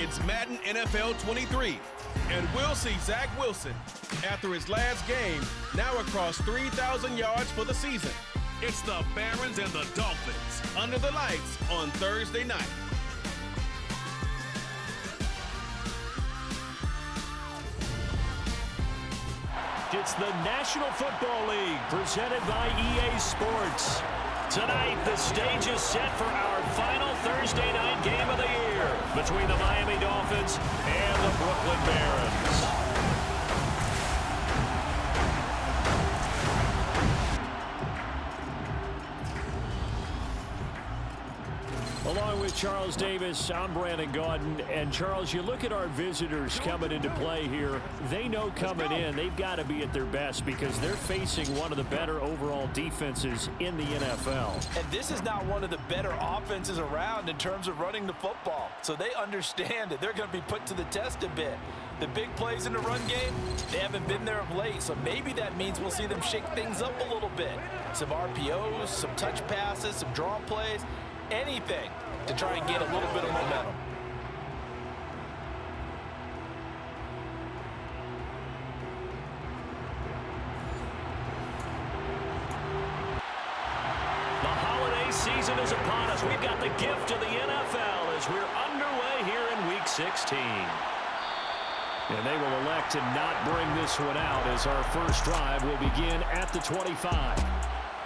It's Madden NFL 23, and we'll see Zach Wilson after his last game, now across 3,000 yards for the season. It's the Barons and the Dolphins under the lights on Thursday night. It's the National Football League presented by EA Sports. Tonight, the stage is set for our final Thursday night game of the year between the Miami Dolphins and the Brooklyn Barons. Along with Charles Davis, I'm Brandon Gaudin. And Charles, you look at our visitors coming into play here. They know coming in they've got to be at their best because they're facing one of the better overall defenses in the NFL. And this is not one of the better offenses around in terms of running the football. So they understand that they're going to be put to the test a bit. The big plays in the run game, they haven't been there of late. So maybe that means we'll see them shake things up a little bit. Some RPOs, some touch passes, some draw plays. Anything to try and get a little bit of momentum. The holiday season is upon us. We've got the gift of the NFL as we're underway here in Week 16. And they will elect to not bring this one out as our first drive will begin at the 25.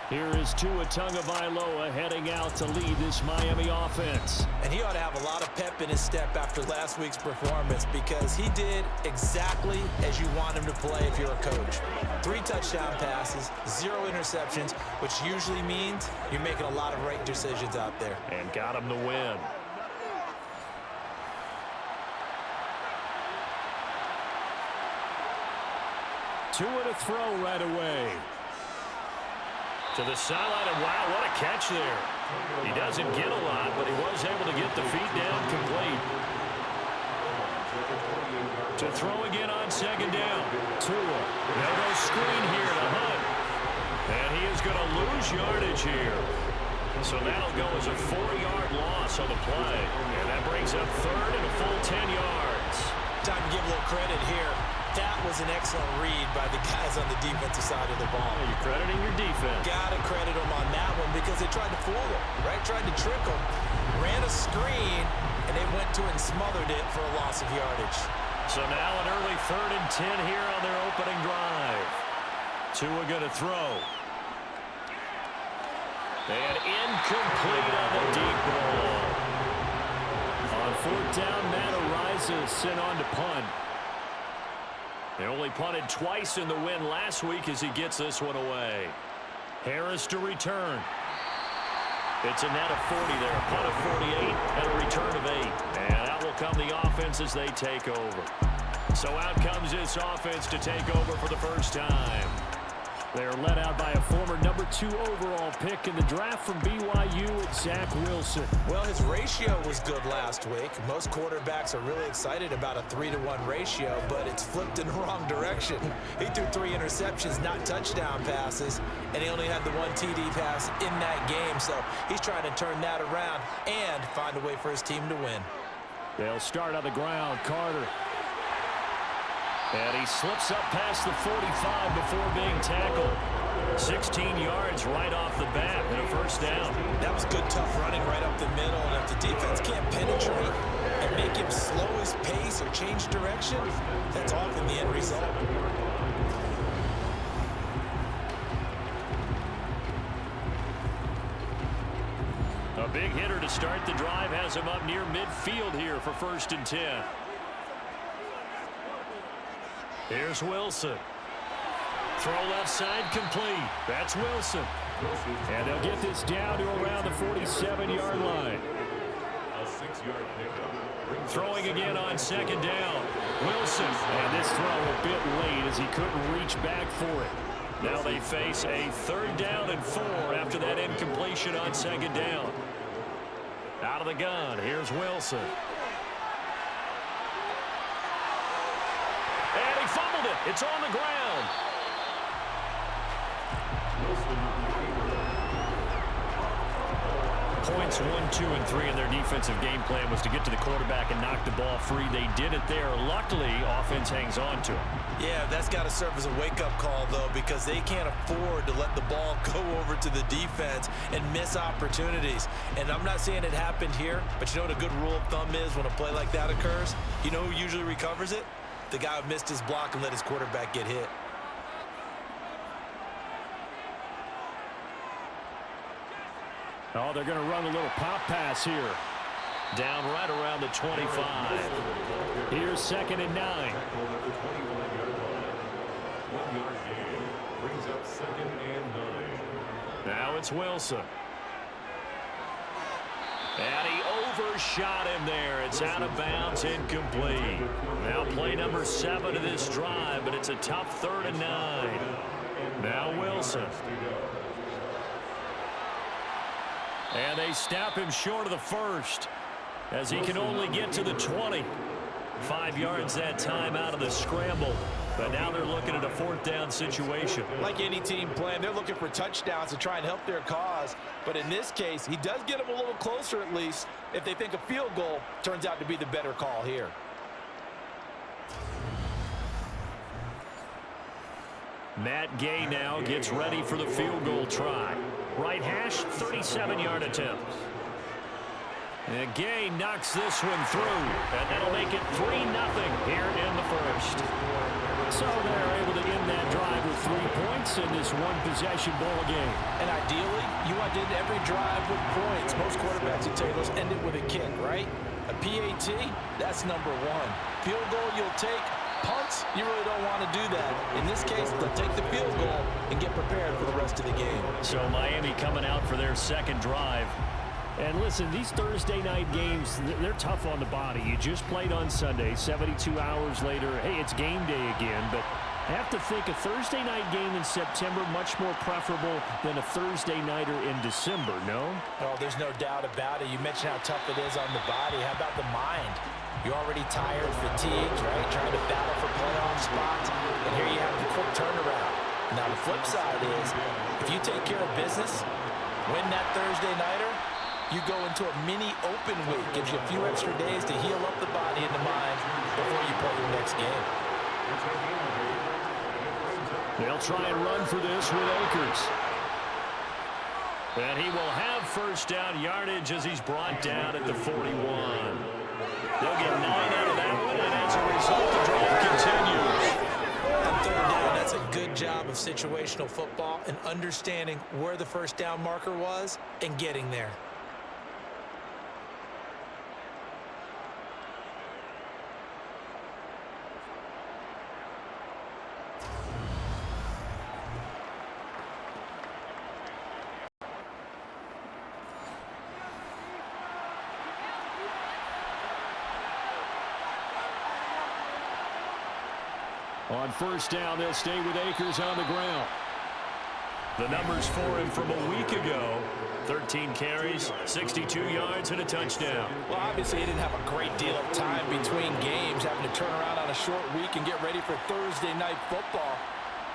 Here is Tua Tagovailoa heading out to lead this Miami offense. And he ought to have a lot of pep in his step after last week's performance because he did exactly as you want him to play if you're a coach. 3 touchdown passes, 0 interceptions, which usually means you're making a lot of right decisions out there. And got him the win. Tua to throw right away. To the sideline, and wow, what a catch there. He doesn't get a lot, but he was able to get the feet down complete. To throw again on second down. Tua. They'll go screen here to Hunt. And he is going to lose yardage here. So that'll go as a 4-yard loss on the play. And that brings up third and a full 10 yards. Time to give a little credit here. That was an excellent read by the guys on the defensive side of the ball. You're crediting your defense. Got to credit them on that one because they tried to fool him, right? Tried to trick him. Ran a screen, and they went to it and smothered it for a loss of yardage. So now an early 3rd and 10 here on their opening drive. Tua going to throw. And incomplete on the deep ball. On 4th down, Matt Araiza sent on to punt. They only punted twice in the win last week as he gets this one away. Harris to return. It's a net of 40 there. A punt of 48 and a return of 8. And out will come the offense as they take over. So out comes this offense to take over for the first time. They're led out by a former number 2 overall pick in the draft from BYU, Zach Wilson. Well, his ratio was good last week. Most quarterbacks are really excited about a 3-to-1 ratio, but it's flipped in the wrong direction. He threw 3 interceptions, not touchdown passes, and he only had the 1 TD pass in that game. So he's trying to turn that around and find a way for his team to win. They'll start on the ground. Carter. And he slips up past the 45 before being tackled. 16 yards right off the bat and a first down. That was good, tough running right up the middle. And if the defense can't penetrate and make him slow his pace or change direction, that's often the end result. A big hitter to start the drive has him up near midfield here for 1st and 10. Here's Wilson. Throw left side complete. That's Wilson. And they'll get this down to around the 47-yard line. Throwing again on 2nd down. Wilson. And this throw a bit late as he couldn't reach back for it. Now they face a 3rd down and 4 after that incompletion on 2nd down. Out of the gun. Here's Wilson. And he fumbled it. It's on the ground. points 1, 2, and 3 in their defensive game plan was to get to the quarterback and knock the ball free. They did it there. Luckily, offense hangs on to it. Yeah, that's got to serve as a wake-up call, though, because they can't afford to let the ball go over to the defense and miss opportunities. And I'm not saying it happened here, but you know what a good rule of thumb is when a play like that occurs? You know who usually recovers it? The guy who missed his block and let his quarterback get hit. Oh, they're going to run a little pop pass here. Down right around the 25. Here's 2nd and 9. Now it's Wilson. And he overshot him there. It's out of bounds, incomplete. Now play number 7 of this drive, but it's a tough 3rd and 9. Now Wilson. And they stop him short of the first as he can only get to the 20. 5 yards that time out of the scramble. But now they're looking at a 4th down situation. Like any team plan, they're looking for touchdowns to try and help their cause. But in this case, he does get them a little closer at least if they think a field goal turns out to be the better call here. Matt Gay now gets ready for the field goal try. Right hash, 37-yard attempt. And Gay knocks this one through, and that'll make it 3-0 here in the first. So they're able to end that drive with 3 points in this one-possession ball game. And ideally, you want to end every drive with points. Most quarterbacks would tell you those end it with a kick, right? A PAT, that's number 1. Field goal you'll take. Punts, you really don't want to do that. In this case, they'll take the field goal and get prepared for the rest of the game. So Miami coming out for their 2nd drive. And listen, these Thursday night games, they're tough on the body. You just played on Sunday, 72 hours later, hey, it's game day again. But I have to think a Thursday night game in September much more preferable than a Thursday nighter in December, no? Oh, there's no doubt about it. You mentioned how tough it is on the body. How about the mind? You're already tired, fatigued, right? Trying to battle for playoff spots. And here you have the quick turnaround. Now, the flip side is, if you take care of business, win that Thursday nighter, you go into a mini open week. Gives you a few extra days to heal up the body and the mind before you play your next game. They'll try and run for this with Akers. And he will have 1st down yardage as he's brought down at the 41. They'll get 9 out of that one, and as a result, the drive continues. On 3rd down, that's a good job of situational football and understanding where the 1st down marker was and getting there. On 1st down, they'll stay with Akers on the ground. The numbers for him from a week ago, 13 carries, 62 yards, and a touchdown. Well, obviously, he didn't have a great deal of time between games, having to turn around on a short week and get ready for Thursday night football.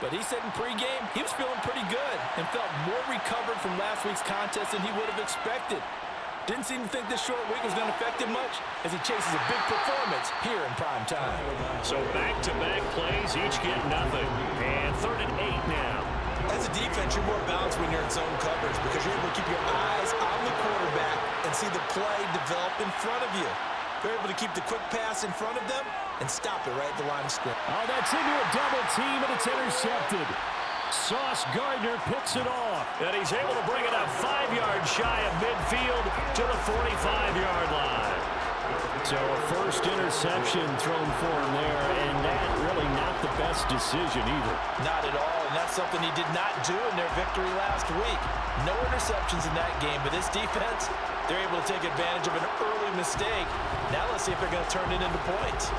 But he said in pregame, he was feeling pretty good and felt more recovered from last week's contest than he would have expected. Didn't seem to think this short week was going to affect him much as he chases a big performance here in prime time. So back-to-back plays, each get nothing. And 3rd and 8 now. As a defense, you're more balanced when you're in zone coverage because you're able to keep your eyes on the quarterback and see the play develop in front of you. They're able to keep the quick pass in front of them and stop it right at the line of scrimmage. Oh, that's into a double team, and it's intercepted. Sauce Gardner picks it off. And he's able to bring it up 5 yards shy of midfield to the 45-yard line. So a first interception thrown for him there, and that really not the best decision either. Not at all, and that's something he did not do in their victory last week. No interceptions in that game, but this defense, they're able to take advantage of an early mistake. Now let's see if they're going to turn it into points.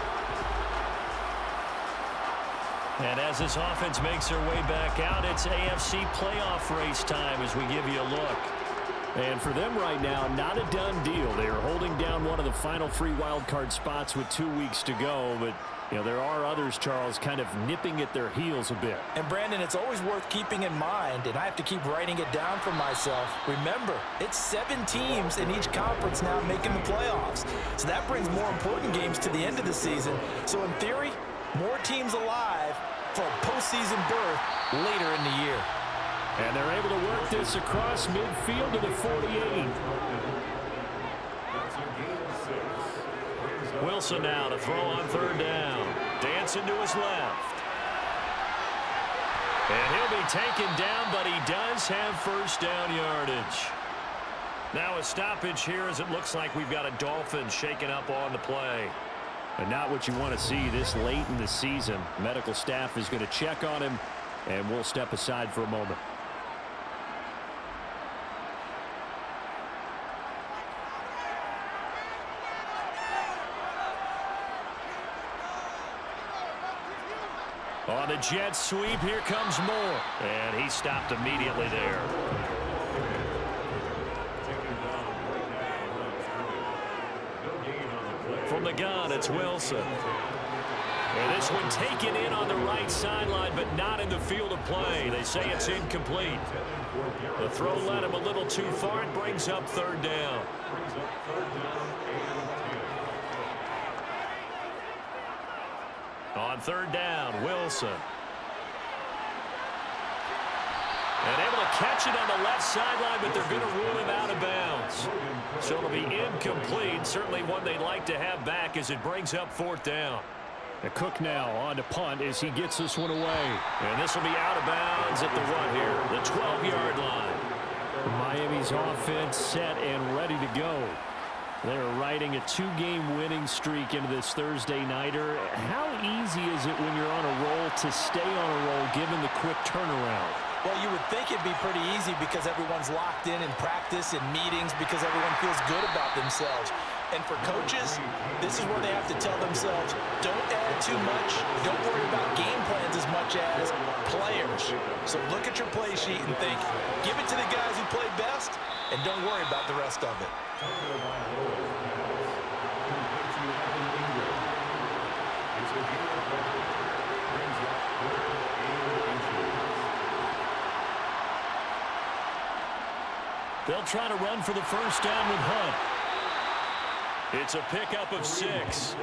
And as this offense makes their way back out, it's AFC playoff race time as we give you a look. And for them right now, not a done deal. They are holding down one of the final 3 wild card spots with 2 weeks to go. But, you know, there are others, Charles, kind of nipping at their heels a bit. And, Brandon, it's always worth keeping in mind, and I have to keep writing it down for myself. Remember, it's 7 teams in each conference now making the playoffs. So that brings more important games to the end of the season. So, in theory, more teams alive for a postseason berth later in the year. And they're able to work this across midfield to the 48. Wilson now to throw on 3rd down. Dancing to his left. And he'll be taken down, but he does have 1st down yardage. Now a stoppage here as it looks like we've got a Dolphins shaking up on the play. And not what you want to see this late in the season. Medical staff is going to check on him, and we'll step aside for a moment. On the jet sweep, here comes Moore. And he stopped immediately there. From the gun, it's Wilson. And this one taken in on the right sideline, but not in the field of play. They say it's incomplete. The throw led him a little too far. It brings up 3rd down. On 3rd down, Wilson. And able to catch it on the left sideline, but they're going to rule him out of bounds. So it'll be incomplete. Certainly one they'd like to have back as it brings up 4th down. And Cook now on to punt as he gets this one away. And this will be out of bounds at the what here? The 12-yard line. Miami's offense set and ready to go. They're riding a 2-game winning streak into this Thursday nighter. How easy is it when you're on a roll to stay on a roll given the quick turnaround? Well, you would think it'd be pretty easy because everyone's locked in practice and meetings because everyone feels good about themselves. And for coaches, this is where they have to tell themselves, don't add too much, don't worry about game plans as much as players. So look at your play sheet and think, give it to the guys who play best, and don't worry about the rest of it. They'll try to run for the 1st down with Hunt. It's a pickup of 6.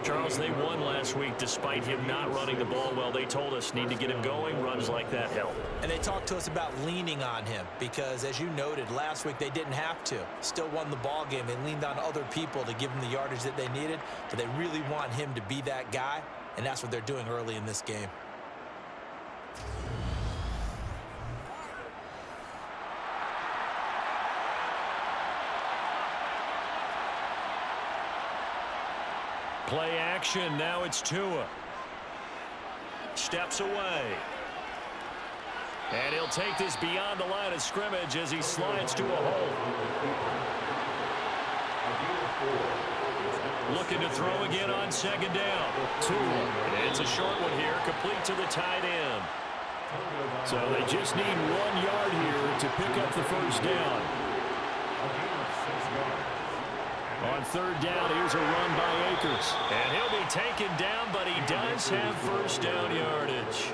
Charles, they won last week despite him not running the ball well. They told us need to get him going. Runs like that help. And they talked to us about leaning on him because, as you noted, last week they didn't have to. Still won the ball game. They leaned on other people to give them the yardage that they needed, but they really want him to be that guy, and that's what they're doing early in this game. Play action. Now it's Tua. Steps away. And he'll take this beyond the line of scrimmage as he slides to a hole. Looking to throw again on 2nd down. Tua. It's a short one here, complete to the tight end. So they just need 1 yard here to pick up the 1st down. On 3rd down, here's a run by Akers. And he'll be taken down, but he does have 1st down yardage.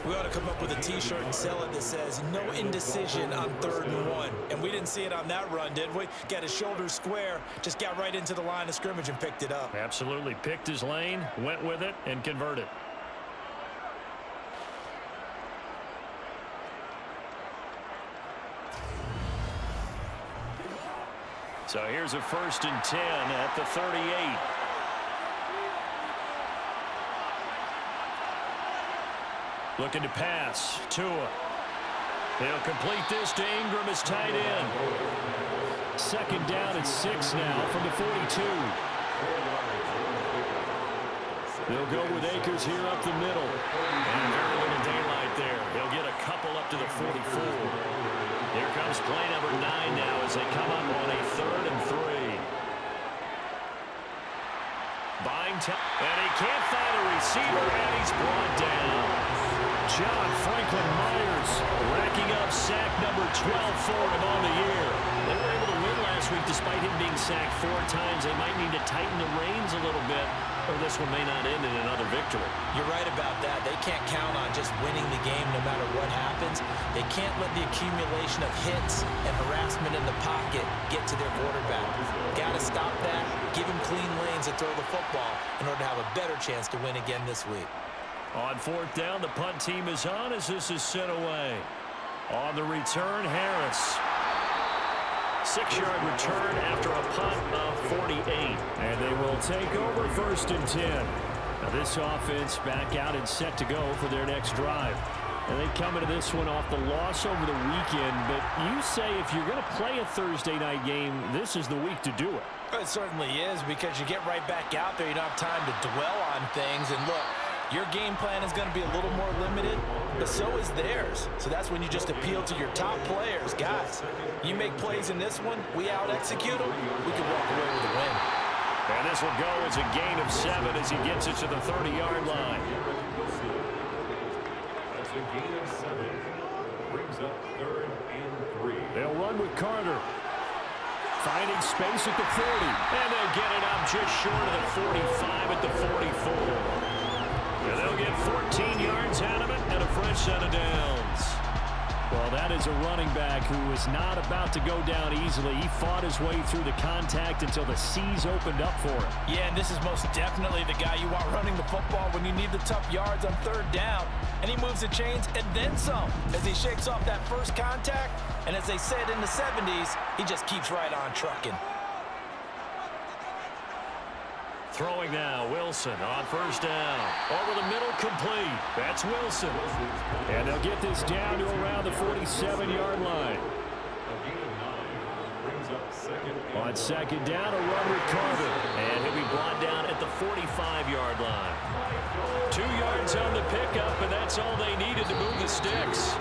We ought to come up with a T-shirt and sell it that says, no indecision on 3rd and 1. And we didn't see it on that run, did we? Got his shoulders square, just got right into the line of scrimmage and picked it up. Absolutely. Picked his lane, went with it, and converted. So here's a 1st and 10 at the 38. Looking to pass. Tua. He'll complete this to Ingram as tight end. 2nd down and 6 now from the 42. They'll go with Akers here up the middle. And very little daylight there. He'll get a couple up to the 44. Here comes play number 9 now as they come up on a 3rd and 3. Buying time, and he can't find a receiver, and he's brought down. John Franklin Myers racking up sack number 12 for him on the year. They were able to win last week despite him being sacked 4 times. They might need to tighten the reins a little bit, or this one may not end in another victory. You're right about that. They can't count on just winning the game no matter what happens. They can't let the accumulation of hits and harassment in the pocket get to their quarterback. Got to stop that, give him clean lanes to throw the football in order to have a better chance to win again this week. On 4th down, the punt team is on as this is sent away. On the return, Harris. 6-yard return after a punt of 48. And they will take over 1st and 10. Now this offense back out and set to go for their next drive. And they come into this one off the loss over the weekend. But you say if you're going to play a Thursday night game, this is the week to do it. It certainly is, because you get right back out there. You don't have time to dwell on things. And look, your game plan is going to be a little more limited, but so is theirs. So that's when you just appeal to your top players. Guys, you make plays in this one, we out-execute them, we can walk away with a win. And this will go as a gain of 7 as he gets it to the 30-yard line. That's a gain of 7. Brings up 3rd and 3. They'll run with Carter. Finding space at the 40. And they'll get it up just short of the 45 at the 44. And they'll get 14 yards out of it and a fresh set of downs. Well, that is a running back who was not about to go down easily. He fought his way through the contact until the C's opened up for him. Yeah, and this is most definitely the guy you want running the football when you need the tough yards on 3rd down. And he moves the chains and then some as he shakes off that first contact. And as they said in the 70s, he just keeps right on trucking. Throwing now, Wilson on 1st down. Over the middle, complete. That's Wilson. And they'll get this down to around the 47-yard line. On 2nd down, a run with Carter. And he'll be brought down at the 45-yard line. 2 yards on the pickup, and that's all they needed to move the sticks.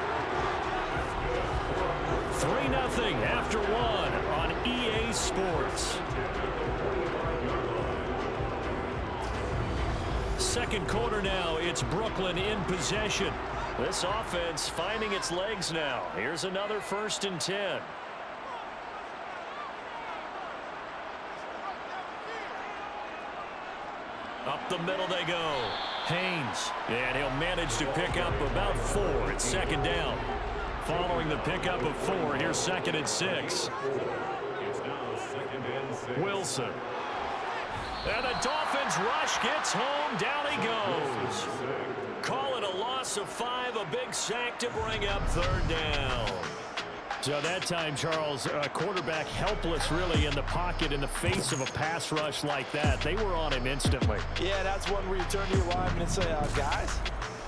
3-0 after 1 on EA Sports. 2nd quarter now, it's Brooklyn in possession. This offense finding its legs now. Here's another 1st and 10. Up the middle they go. Haynes, and he'll manage to pick up about 4 at 2nd down. Following the pickup of 4, here's 2nd and 6. Wilson. And the Dolphins rush gets home. Down he goes. Call it a loss of 5. A big sack to bring up 3rd down. So that time, Charles, quarterback helpless really in the pocket in the face of a pass rush like that. They were on him instantly. Yeah, that's one where you turn to your lineman and say, guys,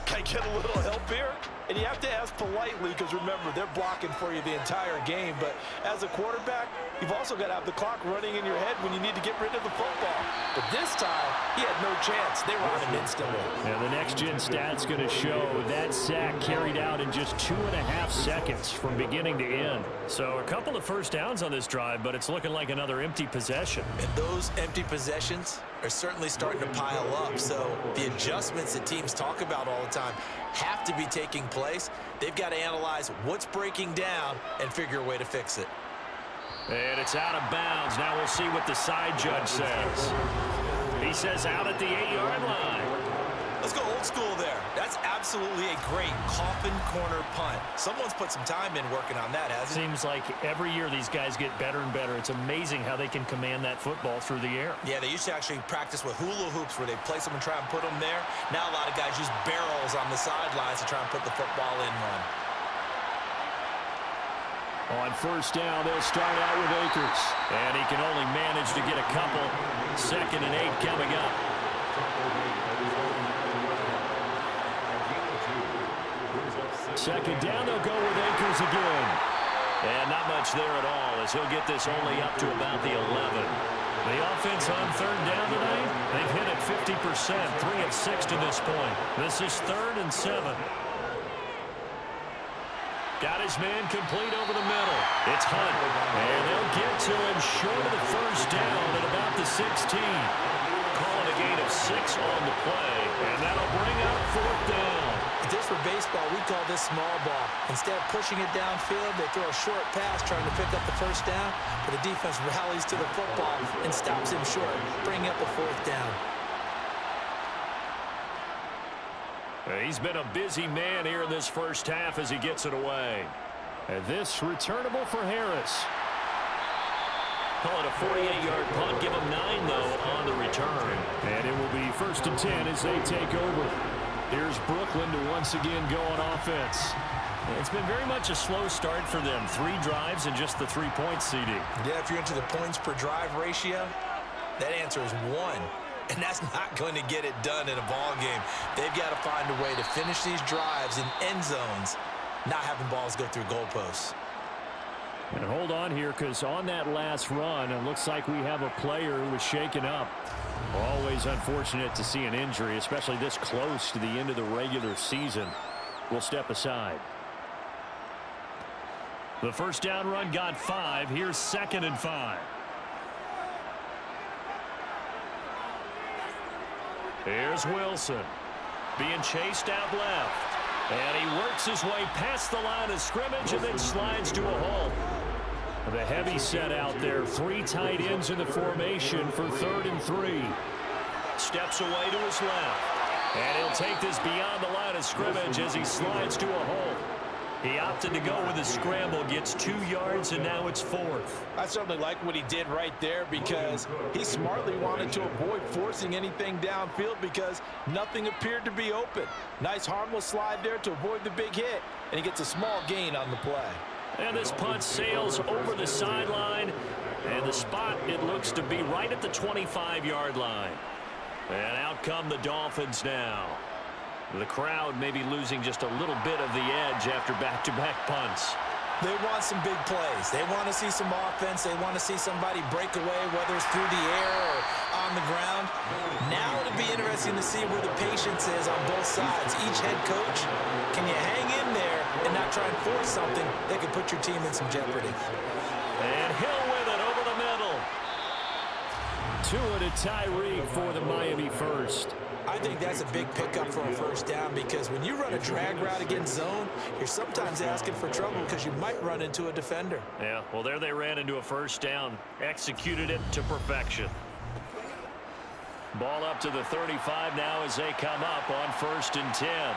can I get a little help here? And you have to ask politely because, remember, they're blocking for you the entire game. But as a quarterback, you've also got to have the clock running in your head when you need to get rid of the football. But this time, he had no chance. They were on him instantly. And the next-gen stat's going to show that sack carried out in just 2.5 seconds from beginning to end. So a couple of 1st downs on this drive, but it's looking like another empty possession. And those empty possessions are certainly starting to pile up. So the adjustments that teams talk about all the time have to be taking place. They've got to analyze what's breaking down and figure a way to fix it. And it's out of bounds. Now we'll see what the side judge says. He says out at the 8-yard line. Let's go old school there. That's absolutely a great coffin corner punt. Someone's put some time in working on that, hasn't it? Seems like every year these guys get better and better. It's amazing how they can command that football through the air. Yeah, they used to actually practice with hula hoops where they place them and try and put them there. Now a lot of guys use barrels on the sidelines to try and put the football in one. On 1st down, they'll start out with Akers. And he can only manage to get a couple. 2nd and 8 coming up. 2nd down, they'll go with Akers again. And not much there at all as he'll get this only up to about the 11. The offense on 3rd down tonight, they've hit it 50%, 3 of 6 to this point. This is 3rd and 7. Got his man complete over the middle. It's Hunt. And they'll get to him short of the 1st down at about the 16. Calling a gain of 6 on the play. And that'll bring up 4th down. If this were baseball, we'd call this small ball. Instead of pushing it downfield, they throw a short pass trying to pick up the first down, but the defense rallies to the football and stops him short, bringing up a fourth down. He's been a busy man here in this first half as he gets it away. And this returnable for Harris. Call it a 48-yard punt. Give him 9, though, on the return. And it will be 1st and 10 as they take over. Here's Brooklyn to once again go on offense. It's been very much a slow start for them. 3 drives and just the 3 points, CD. Yeah, if you're into the points per drive ratio, that answer is 1. And that's not going to get it done in a ball game. They've got to find a way to finish these drives in end zones, not having balls go through goalposts. And hold on here, because on that last run, it looks like we have a player who was shaken up. Always unfortunate to see an injury, especially this close to the end of the regular season. We'll step aside. The first down run got 5. Here's 2nd and 5. Here's Wilson being chased out left. And he works his way past the line of scrimmage and then slides to a halt. The heavy set out there. 3 tight ends in the formation for 3rd and 3. Steps away to his left. And he'll take this beyond the line of scrimmage as he slides to a halt. He opted to go with a scramble, gets 2 yards, and now it's 4th. I certainly like what he did right there because he smartly wanted to avoid forcing anything downfield because nothing appeared to be open. Nice harmless slide there to avoid the big hit, and he gets a small gain on the play. And this punt sails over the sideline, and the spot, it looks to be right at the 25-yard line. And out come the Dolphins now. The crowd may be losing just a little bit of the edge after back-to-back punts. They want some big plays. They want to see some offense. They want to see somebody break away, whether it's through the air or on the ground. Now it'll be interesting to see where the patience is on both sides. Each head coach, can you hang in there and not try and force something that could put your team in some jeopardy? And Hill with it over the middle. Tua to Tyreek for the Miami first. I think that's a big pickup for a first down because when you run a drag route against zone, you're sometimes asking for trouble because you might run into a defender. Yeah, well, there they ran into a first down. Executed it to perfection. Ball up to the 35 now as they come up on 1st and 10.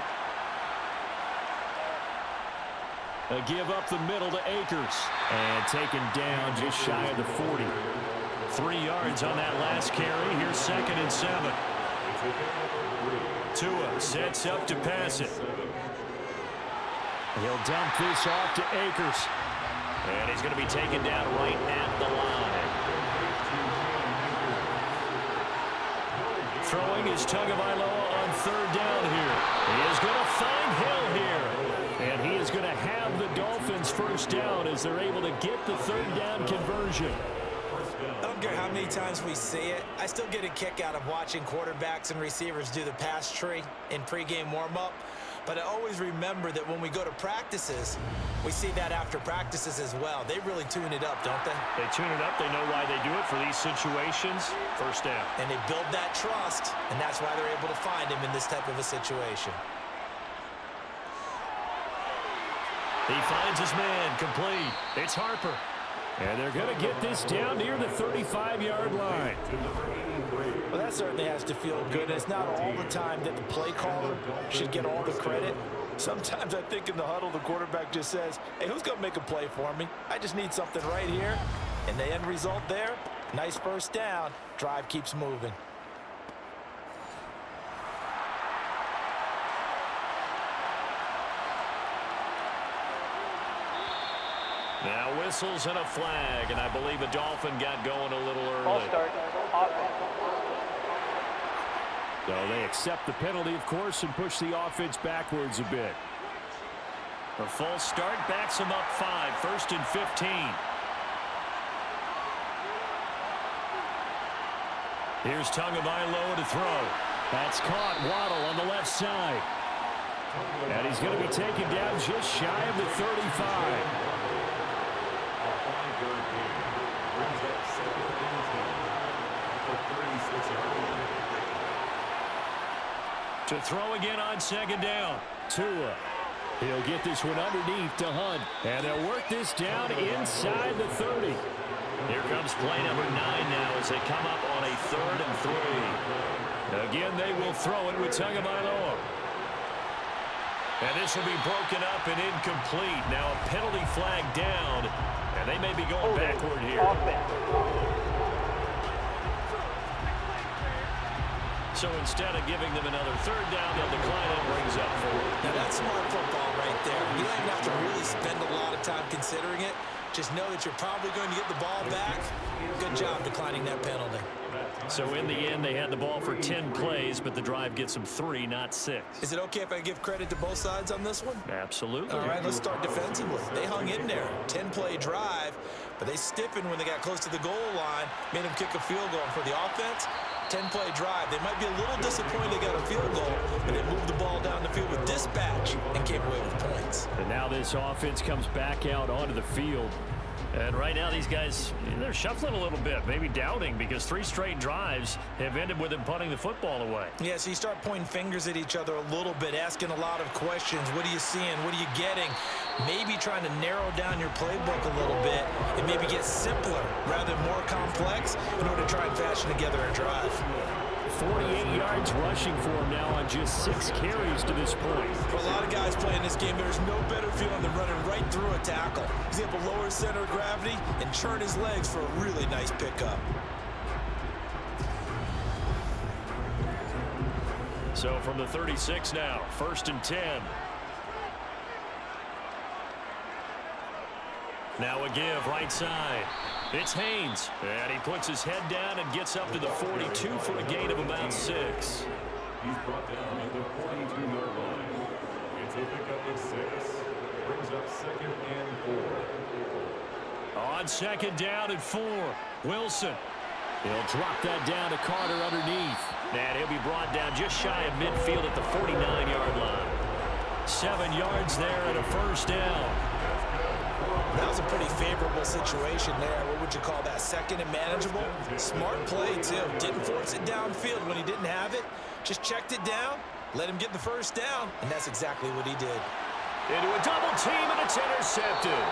A give up the middle to Akers. And taken down just shy of the 40. 3 yards on that last carry. Here's 2nd and 7. Tua sets up to pass it. He'll dump this off to Akers. And he's going to be taken down right at the line. Throwing is Tagovailoa on 3rd down here. He is going to find Hill here. And he is going to have the Dolphins first down as they're able to get the 3rd down conversion. I don't care how many times we see it. I still get a kick out of watching quarterbacks and receivers do the pass tree in pregame warm-up. But I always remember that when we go to practices, we see that after practices as well. They really tune it up, don't they? They tune it up. They know why they do it for these situations. First down. And they build that trust, and that's why they're able to find him in this type of a situation. He finds his man complete. It's Harper. And they're going to get this down near the 35-yard line. Well, that certainly has to feel good. It's not all the time that the play caller should get all the credit. Sometimes I think in the huddle, the quarterback just says, hey, who's going to make a play for me? I just need something right here. And the end result there, nice first down. Drive keeps moving. Now whistles and a flag, and I believe a Dolphin got going a little early. Ball start. Offense. So they accept the penalty, of course, and push the offense backwards a bit. A false start backs him up 5. 1st and 15. Here's Tagovailoa to throw. That's caught. Waddle on the left side. And he's going to be taken down just shy of the 35. To throw again on second down. Tua. He'll get this one underneath to Hunt. And they'll work this down inside the 30. Here comes play number 9 now as they come up on a 3rd and 3. Again, they will throw it with Tagovailoa. And this will be broken up and incomplete. Now a penalty flag down, and they may be going backward here. So instead of giving them another 3rd down, they'll decline it and brings up 4. Now that's smart football right there. You don't even have to really spend a lot of time considering it. Just know that you're probably going to get the ball back. Good job declining that penalty. So in the end, they had the ball for 10 plays, but the drive gets them 3, not 6. Is it okay if I give credit to both sides on this one? Absolutely. All right, let's start defensively. They hung in there. 10-play drive, but they stiffened when they got close to the goal line, made them kick a field goal. For the offense, 10-play drive. They might be a little disappointed they got a field goal, but they moved the ball down the field with dispatch and came away with points. And now this offense comes back out onto the field. And right now these guys, they're shuffling a little bit, maybe doubting, because 3 straight drives have ended with them punting the football away. Yeah, so you start pointing fingers at each other a little bit, asking a lot of questions. What are you seeing? What are you getting? Maybe trying to narrow down your playbook a little bit and maybe get simpler rather than more complex in order to try and fashion together a drive. 48 yards rushing for him now on just 6 carries to this point. For a lot of guys playing this game, there's no better feeling than running right through a tackle. He's able to lower his center of gravity and churn his legs for a really nice pickup. So from the 36 now, 1st and 10. Now a give right side. It's Haynes, and he puts his head down and gets up to the 42 for a gain of about 6. He's brought down at the 42-yard line. It's a pickup of 6. Brings up 2nd and 4. On 2nd down and 4, Wilson. He'll drop that down to Carter underneath. And he'll be brought down just shy of midfield at the 49-yard line. 7 yards there and a 1st down. That was a pretty favorable situation there. What would you call that? 2nd and manageable? Smart play, too. Didn't force it downfield when he didn't have it. Just checked it down, let him get the 1st down, and that's exactly what he did. Into a double team, and it's intercepted.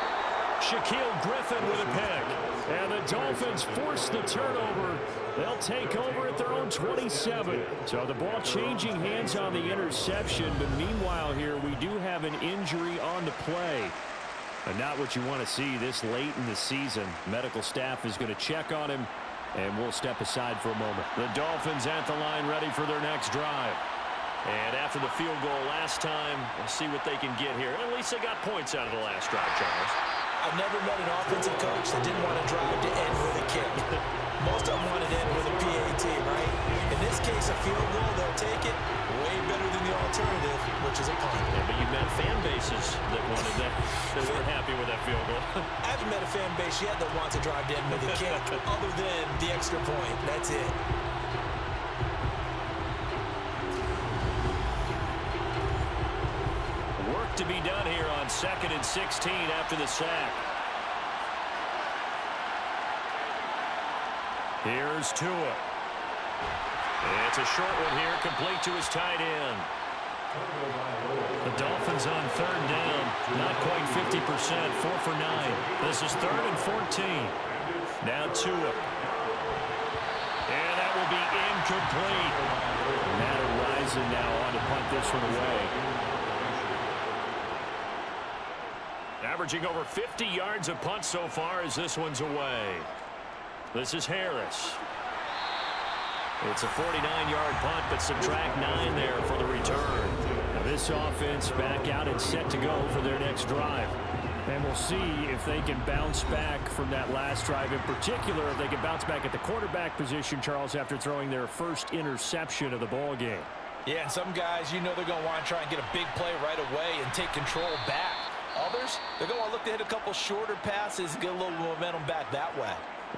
Shaquille Griffin with a pick. And the Dolphins force the turnover. They'll take over at their own 27. So the ball changing hands on the interception. But meanwhile here, we do have an injury on the play. And not what you want to see this late in the season. Medical staff is going to check on him, and we'll step aside for a moment. The Dolphins at the line ready for their next drive. And after the field goal last time, we'll see what they can get here. At least they got points out of the last drive, Charles. I've never met an offensive coach that didn't want to drive to end with a kick. Most of them wanted to end with a PAT, right? In this case, a field goal, they'll take it. Way better than the alternative, which is a punt. Yeah, but you've met fan bases that wanted that weren't happy with that field goal. I haven't met a fan base yet that wants to drive to end with a kick other than the extra point. That's it. Work to be done here on 2nd and 16 after the sack. Here's Tua. It's a short one here, complete to his tight end. The Dolphins on 3rd down, not quite 50%, 4 for 9. This is 3rd and 14. Now Tua. And that will be incomplete. Matt Rising now on to punt this one away. Averaging over 50 yards a punt so far as this one's away. This is Harris. It's a 49-yard punt, but subtract 9 there for the return. Now this offense back out and set to go for their next drive. And we'll see if they can bounce back from that last drive. In particular, if they can bounce back at the quarterback position, Charles, after throwing their first interception of the ball game. Yeah, and some guys, you know they're going to want to try and get a big play right away and take control back. Others, they're going to look to hit a couple shorter passes and get a little momentum back that way.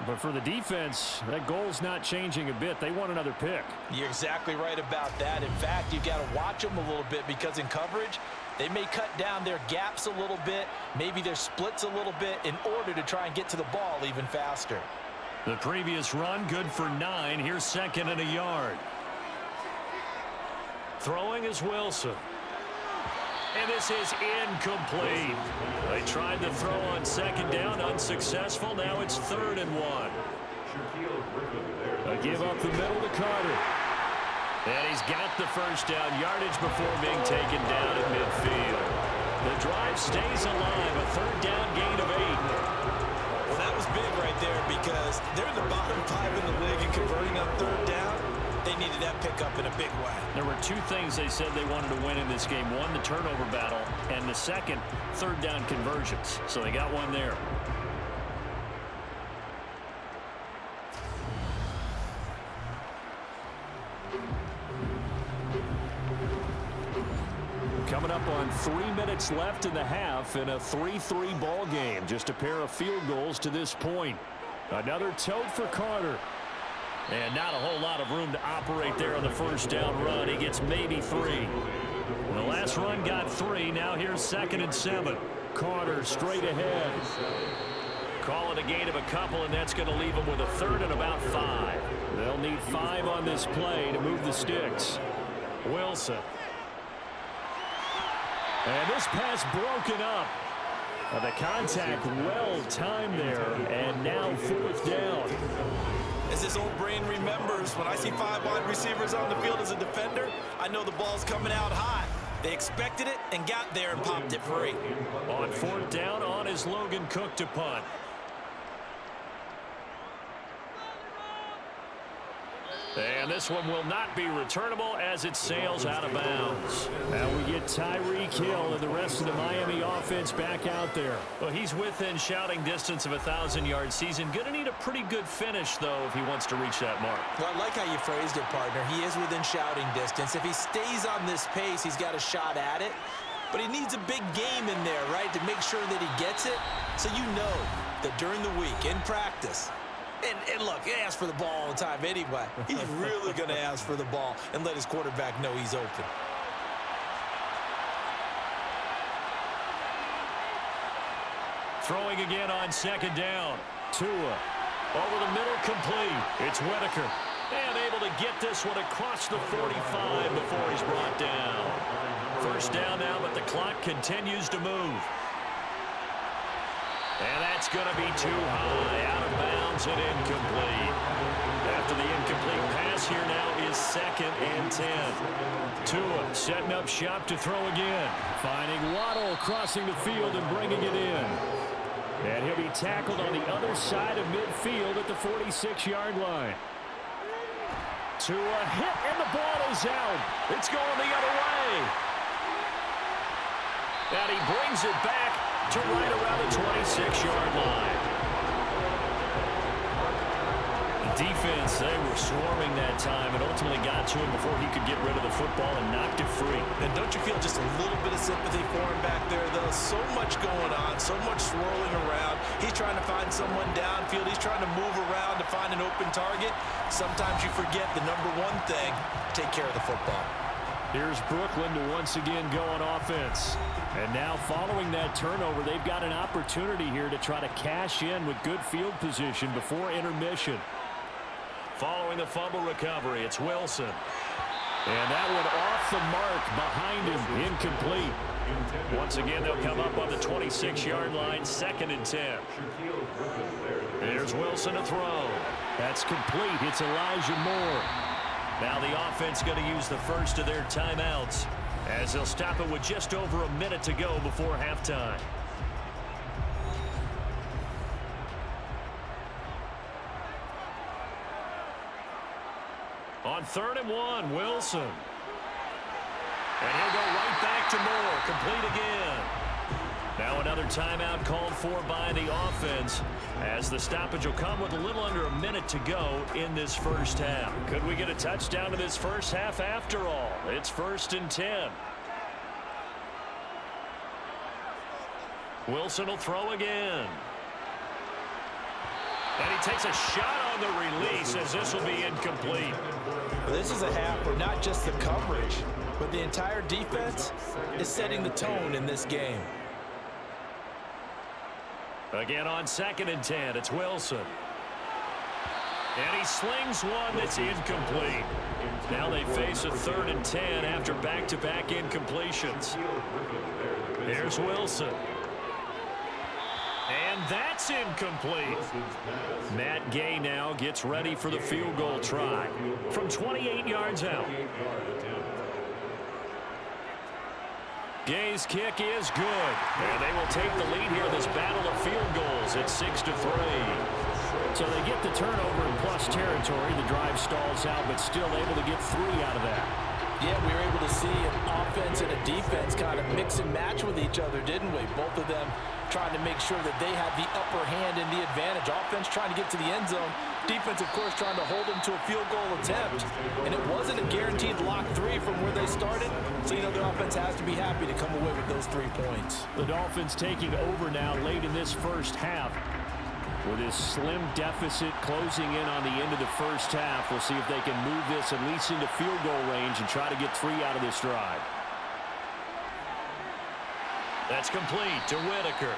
But for the defense, that goal's not changing a bit. They want another pick. You're exactly right about that. In fact, you've got to watch them a little bit because in coverage, they may cut down their gaps a little bit, maybe their splits a little bit in order to try and get to the ball even faster. The previous run, good for 9. Here's 2nd and a yard. Throwing is Wilson. And this is incomplete. They tried to throw on second down, unsuccessful. Now it's 3rd and 1. A give up the middle to Carter. And he's got the first down yardage before being taken down at midfield. The drive stays alive, a 3rd down gain of 8. Well, that was big right there because they're in the bottom 5 in the league and converting on 3rd down. They needed that pickup in a big way. There were 2 things they said they wanted to win in this game. One, the turnover battle, and the second, 3rd down conversions. So they got one there. Coming up on 3 minutes left in the half in a 3-3 ball game. Just a pair of field goals to this point. Another tote for Carter. And not a whole lot of room to operate there on the first down run. He gets maybe 3. The last run got 3. Now here's 2nd and 7. Carter straight ahead. Call it a gain of a couple, and that's going to leave him with a 3rd and about 5. They'll need 5 on this play to move the sticks. Wilson. And this pass broken up. The contact well timed there, and now 4th down. As his old brain remembers, when I see 5 wide receivers on the field as a defender, I know the ball's coming out hot. They expected it and got there and popped it free. On 4th down, on is Logan Cook to punt. And this one will not be returnable as it sails out of bounds. Now we get Tyreek Hill and the rest of the Miami offense back out there. Well, he's within shouting distance of a 1,000-yard season. Going to need a pretty good finish, though, if he wants to reach that mark. Well, I like how you phrased it, partner. He is within shouting distance. If he stays on this pace, he's got a shot at it. But he needs a big game in there, right, to make sure that he gets it. So you know that during the week, in practice, and look, he asks for the ball all the time anyway. He's really going to ask for the ball and let his quarterback know he's open. Throwing again on 2nd down. Tua over the middle, complete. It's Whitaker. And able to get this one across the 45 before he's brought down. First down now, but the clock continues to move. And that's going to be too high, out of bounds and incomplete. After the incomplete pass, here now is 2nd and 10. Tua setting up shop to throw again. Finding Waddle crossing the field and bringing it in. And he'll be tackled on the other side of midfield at the 46-yard line. Tua hit, and the ball is out. It's going the other way. And he brings it back to right around the 26-yard line. The defense, they were swarming that time and ultimately got to him before he could get rid of the football and knocked it free. And don't you feel just a little bit of sympathy for him back there, though? So much going on, so much swirling around. He's trying to find someone downfield. He's trying to move around to find an open target. Sometimes you forget the number one thing, take care of the football. Here's Brooklyn to once again go on offense. And now following that turnover, they've got an opportunity here to try to cash in with good field position before intermission. Following the fumble recovery, it's Wilson. And that one off the mark behind him, incomplete. Once again, they'll come up on the 26-yard line, 2nd and 10. There's Wilson to throw. That's complete. It's Elijah Moore. Now the offense going to use the first of their timeouts as they'll stop it with just over a minute to go before halftime. On 3rd and 1, Wilson. And he'll go right back to Moore, complete again. Now another timeout called for by the offense as the stoppage will come with a little under a minute to go in this first half. Could we get a touchdown in this first half after all? It's 1st and 10. Wilson will throw again. And he takes a shot on the release as this will be incomplete. This is a half where not just the coverage, but the entire defense is setting the tone in this game. Again on 2nd and 10, it's Wilson. And he slings one that's incomplete. Now they face a 3rd and 10 after back-to-back incompletions. Here's Wilson. And that's incomplete. Matt Gay now gets ready for the field goal try from 28 yards out. Gay's kick is good. And they will take the lead here in this battle of field goals at 6-3. So they get the turnover in plus territory. The drive stalls out, but still able to get 3 out of that. Yeah, we were able to see an offense and a defense kind of mix and match with each other, didn't we? Both of them trying to make sure that they had the upper hand and the advantage. Offense trying to get to the end zone. Defense, of course, trying to hold them to a field goal attempt. And it wasn't a guaranteed lock 3 from where they started. So, you know, the offense has to be happy to come away with those 3 points. The Dolphins taking over now late in this first half. With this slim deficit closing in on the end of the first half, we'll see if they can move this at least into field goal range and try to get 3 out of this drive. That's complete to Whitaker.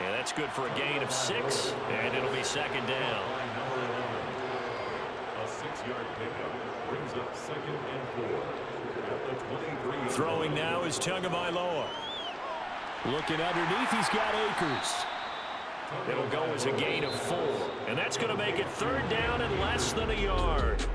And that's good for a gain of 6, and it'll be 2nd down. A 6-yard pickup brings up 2nd and 4 at the 23. Throwing now is Tagovailoa. Looking underneath, he's got Akers. It'll go as a gain of 4. And that's going to make it 3rd down and less than a yard.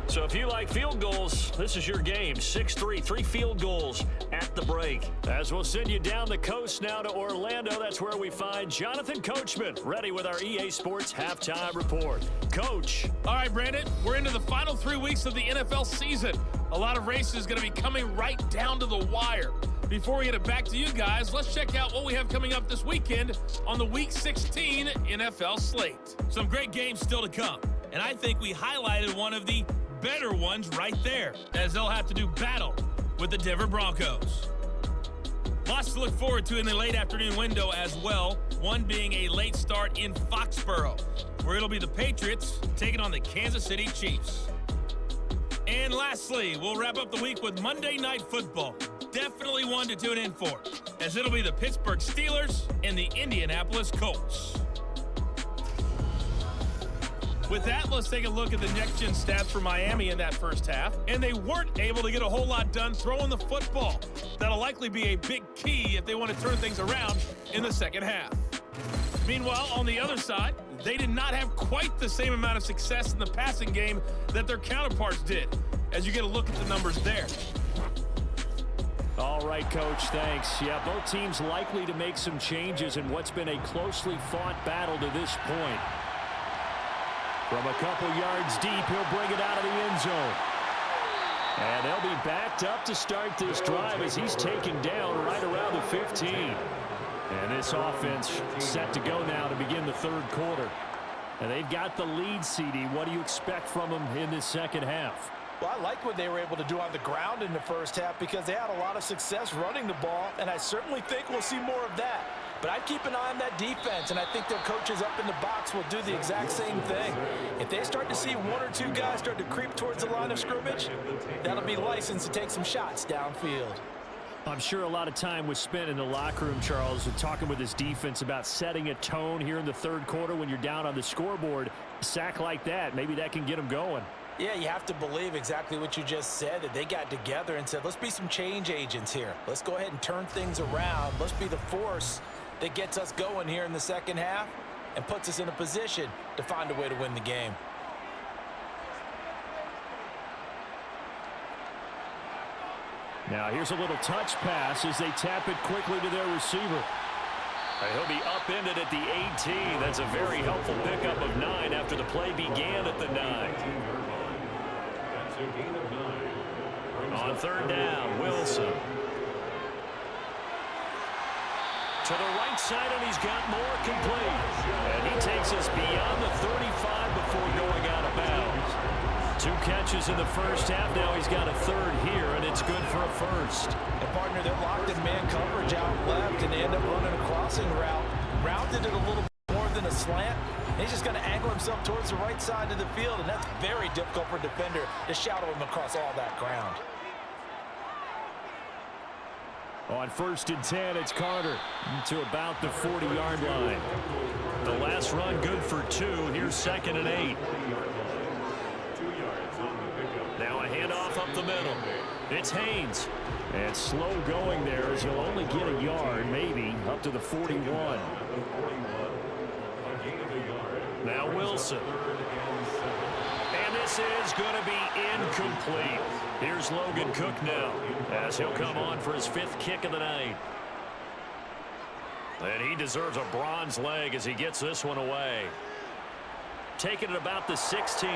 So if you like field goals, this is your game. 6-3, 3 field goals at the break. As we'll send you down the coast now to Orlando, that's where we find Jonathan Coachman, ready with our EA Sports Halftime Report. Coach. All right, Brandon, we're into the final 3 weeks of the NFL season. A lot of races going to be coming right down to the wire. Before we get it back to you guys, let's check out what we have coming up this weekend on the Week 16 NFL slate. Some great games still to come, and I think we highlighted one of the better ones right there, as they'll have to do battle with the Denver Broncos. Lots to look forward to in the late afternoon window as well, one being a late start in Foxborough, where it'll be the Patriots taking on the Kansas City Chiefs. And lastly, we'll wrap up the week with Monday Night Football. Definitely one to tune in for, as it'll be the Pittsburgh Steelers and the Indianapolis Colts. With that, let's take a look at the next-gen stats for Miami in that first half. And they weren't able to get a whole lot done throwing the football. That'll likely be a big key if they want to turn things around in the second half. Meanwhile, on the other side, they did not have quite the same amount of success in the passing game that their counterparts did, as you get a look at the numbers there. All right, Coach, thanks. Yeah, both teams likely to make some changes in what's been a closely fought battle to this point. From a couple yards deep, he'll bring it out of the end zone. And they'll be backed up to start this drive as he's taken down right around the 15. And this offense set to go now to begin the 3rd quarter. And they've got the lead, CD. What do you expect from them in this second half? Well, I like what they were able to do on the ground in the first half because they had a lot of success running the ball, and I certainly think we'll see more of that. But I'd keep an eye on that defense, and I think their coaches up in the box will do the exact same thing. If they start to see 1 or 2 guys start to creep towards the line of scrimmage, that'll be licensed to take some shots downfield. I'm sure a lot of time was spent in the locker room, Charles, and talking with his defense about setting a tone here in the 3rd quarter when you're down on the scoreboard. A sack like that, maybe that can get them going. Yeah, you have to believe exactly what you just said, that they got together and said, let's be some change agents here. Let's go ahead and turn things around. Let's be the force that gets us going here in the second half and puts us in a position to find a way to win the game. Now here's a little touch pass as they tap it quickly to their receiver. He'll be upended at the 18. That's a very helpful pickup of 9 after the play began at the 9. On 3rd down, Wilson. To the right side, and he's got more complete. And he takes us beyond the 35 before going out of bounds. 2 catches in the first half. Now he's got a 3rd here, and it's good for a 1st. And partner, they're locked in man coverage out left, and they end up running a crossing route. Rounded it a little more than a slant. And he's just going to angle himself towards the right side of the field, and that's very difficult for a defender to shadow him across all that ground. On 1st and 10, it's Carter to about the 40-yard line. The last run good for 2. Here's 2nd and 8. 2 yards on the It's Haynes. And slow going there as he'll only get a yard, maybe, up to the 41. Now Wilson. And this is going to be incomplete. Here's Logan Cook now as he'll come on for his 5th kick of the night. And he deserves a bronze leg as he gets this one away. Taking it about the 16.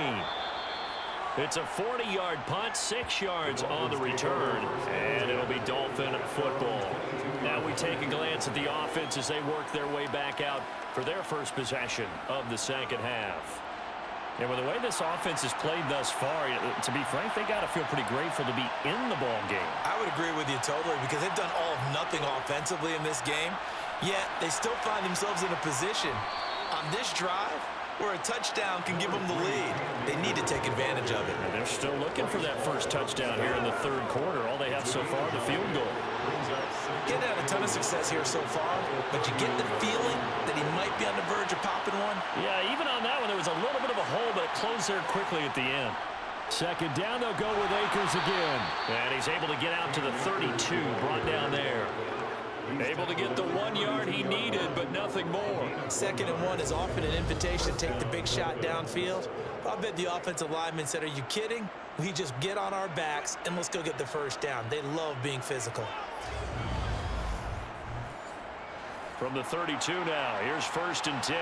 It's a 40-yard punt, 6 yards on the return, and it'll be Dolphin football. Now we take a glance at the offense as they work their way back out for their first possession of the second half. And with the way this offense has played thus far, to be frank, they got to feel pretty grateful to be in the ball game. I would agree with you totally because they've done all of nothing offensively in this game, yet they still find themselves in a position on this drive where a touchdown can give them the lead. They need to take advantage of it. And they're still looking for that first touchdown here in the 3rd quarter. All they have so far, the field goal. Getting had a ton of success here so far, but you get the feeling that he might be on the verge of popping one. Yeah, even on that one, there was a little bit of a hole, but it closed there quickly at the end. Second down, they'll go with Akers again. And he's able to get out to the 32, brought down there. Able to get the 1 yard he needed, but nothing more. 2nd and 1 is often an invitation to take the big shot downfield. I bet the offensive lineman said, are you kidding? We just get on our backs and let's go get the first down. They love being physical. From the 32 now, here's 1st and 10.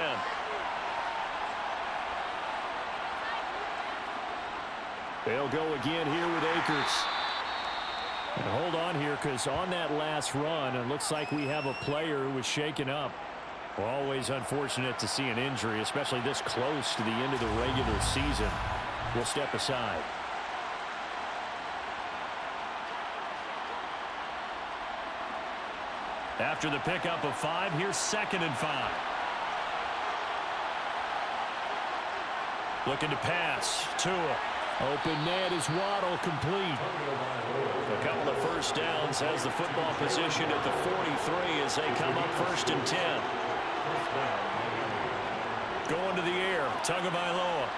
They'll go again here with Akers. And hold on here, because on that last run, it looks like we have a player who was shaken up. Always unfortunate to see an injury, especially this close to the end of the regular season. We'll step aside. After the pickup of 5, here's 2nd and 5. Looking to pass. Tua. Open net is Waddle, complete. A couple of first downs has the football position at the 43 as they come up 1st and 10. Going to the air, Tagovailoa.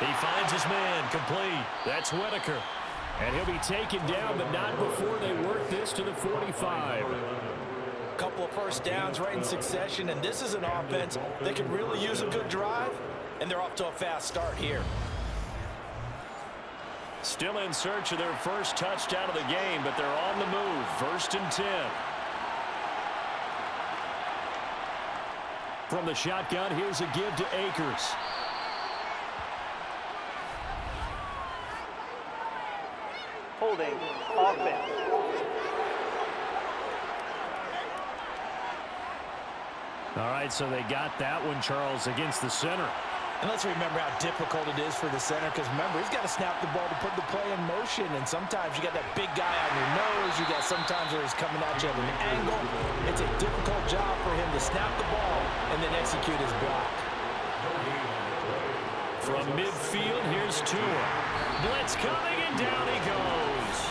He finds his man, complete. That's Whitaker. And he'll be taken down, but not before they work this to the 45. Couple of first downs right in succession, and this is an offense that can really use a good drive, and they're off to a fast start here. Still in search of their first touchdown of the game, but they're on the move. 1st and 10. From the shotgun, here's a give to Akers. Holding offense. All right, so they got that one, Charles, against the center. And let's remember how difficult it is for the center, because remember, he's got to snap the ball to put the play in motion, and sometimes you got that big guy on your nose. You got sometimes where he's coming at you at an angle. It's a difficult job for him to snap the ball and then execute his block. From midfield, here's Tua. Blitz coming, and down he goes.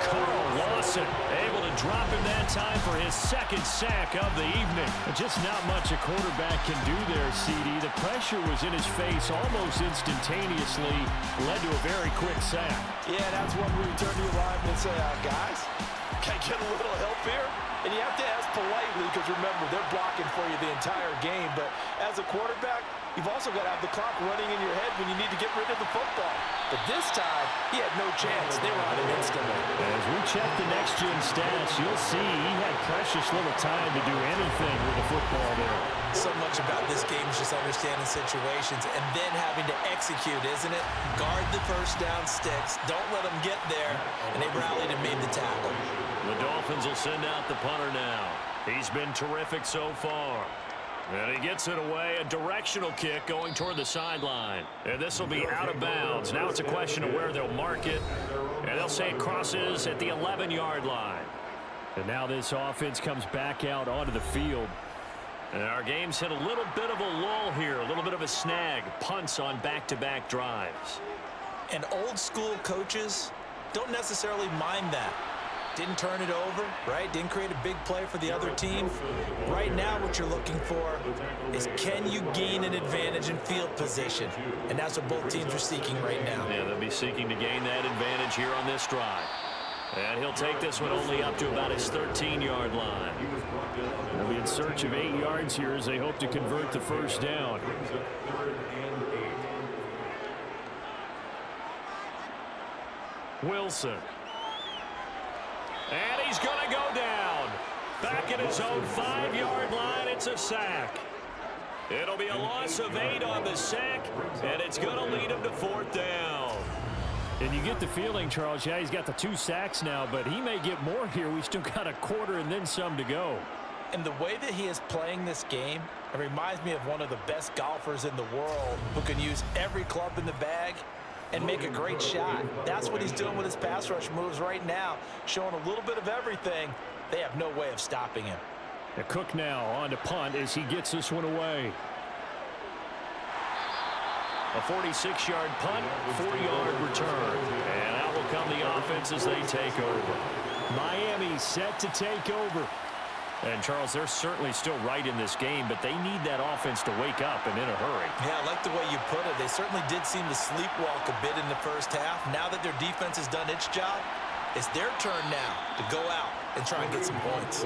Carl Lawson able to drop him that time for his 2nd sack of the evening. Just not much a quarterback can do there, CD. The pressure was in his face almost instantaneously, led to a very quick sack. Yeah, that's when we turn to your lineman and say, guys, can I get a little help here? And you have to ask politely, because remember, they're blocking for you the entire game. But as a quarterback, you've also got to have the clock running in your head when you need to get rid of the football. But this time, he had no chance. They were on him instantly. As we check the next-gen stats, you'll see he had precious little time to do anything with the football there. So much about this game is just understanding situations and then having to execute, isn't it? Guard the first down sticks. Don't let them get there. And they rallied and made the tackle. The Dolphins will send out the punter now. He's been terrific so far. And he gets it away, a directional kick going toward the sideline. And this will be out of bounds. Now it's a question of where they'll mark it. And they'll say it crosses at the 11-yard line. And now this offense comes back out onto the field. And our game's hit a little bit of a lull here, a little bit of a snag. Punts on back-to-back drives. And old school coaches don't necessarily mind that. Didn't turn it over, right? Didn't create a big play for the other team. Right now what you're looking for is, can you gain an advantage in field position? And that's what both teams are seeking right now. Yeah, they'll be seeking to gain that advantage here on this drive. And he'll take this one only up to about his 13-yard line. They'll be in search of 8 yards here as they hope to convert the first down. Wilson. And he's going to go down. Back at his own 5-yard line, it's a sack. It'll be a loss of 8 on the sack, and it's going to lead him to 4th down. And you get the feeling, Charles, yeah, he's got the 2 sacks now, but he may get more here. We still got a quarter and then some to go. And the way that he is playing this game, it reminds me of one of the best golfers in the world who can use every club in the bag and make a great shot. That's what he's doing with his pass rush moves right now, showing a little bit of everything. They have no way of stopping him. The Cook now on to punt as he gets this one away. A 46-yard punt, 4-yard return. And out will come the offense as they take over. Miami set to take over. And, Charles, they're certainly still right in this game, but they need that offense to wake up and in a hurry. Yeah, I like the way you put it. They certainly did seem to sleepwalk a bit in the first half. Now that their defense has done its job, it's their turn now to go out and try and get some points.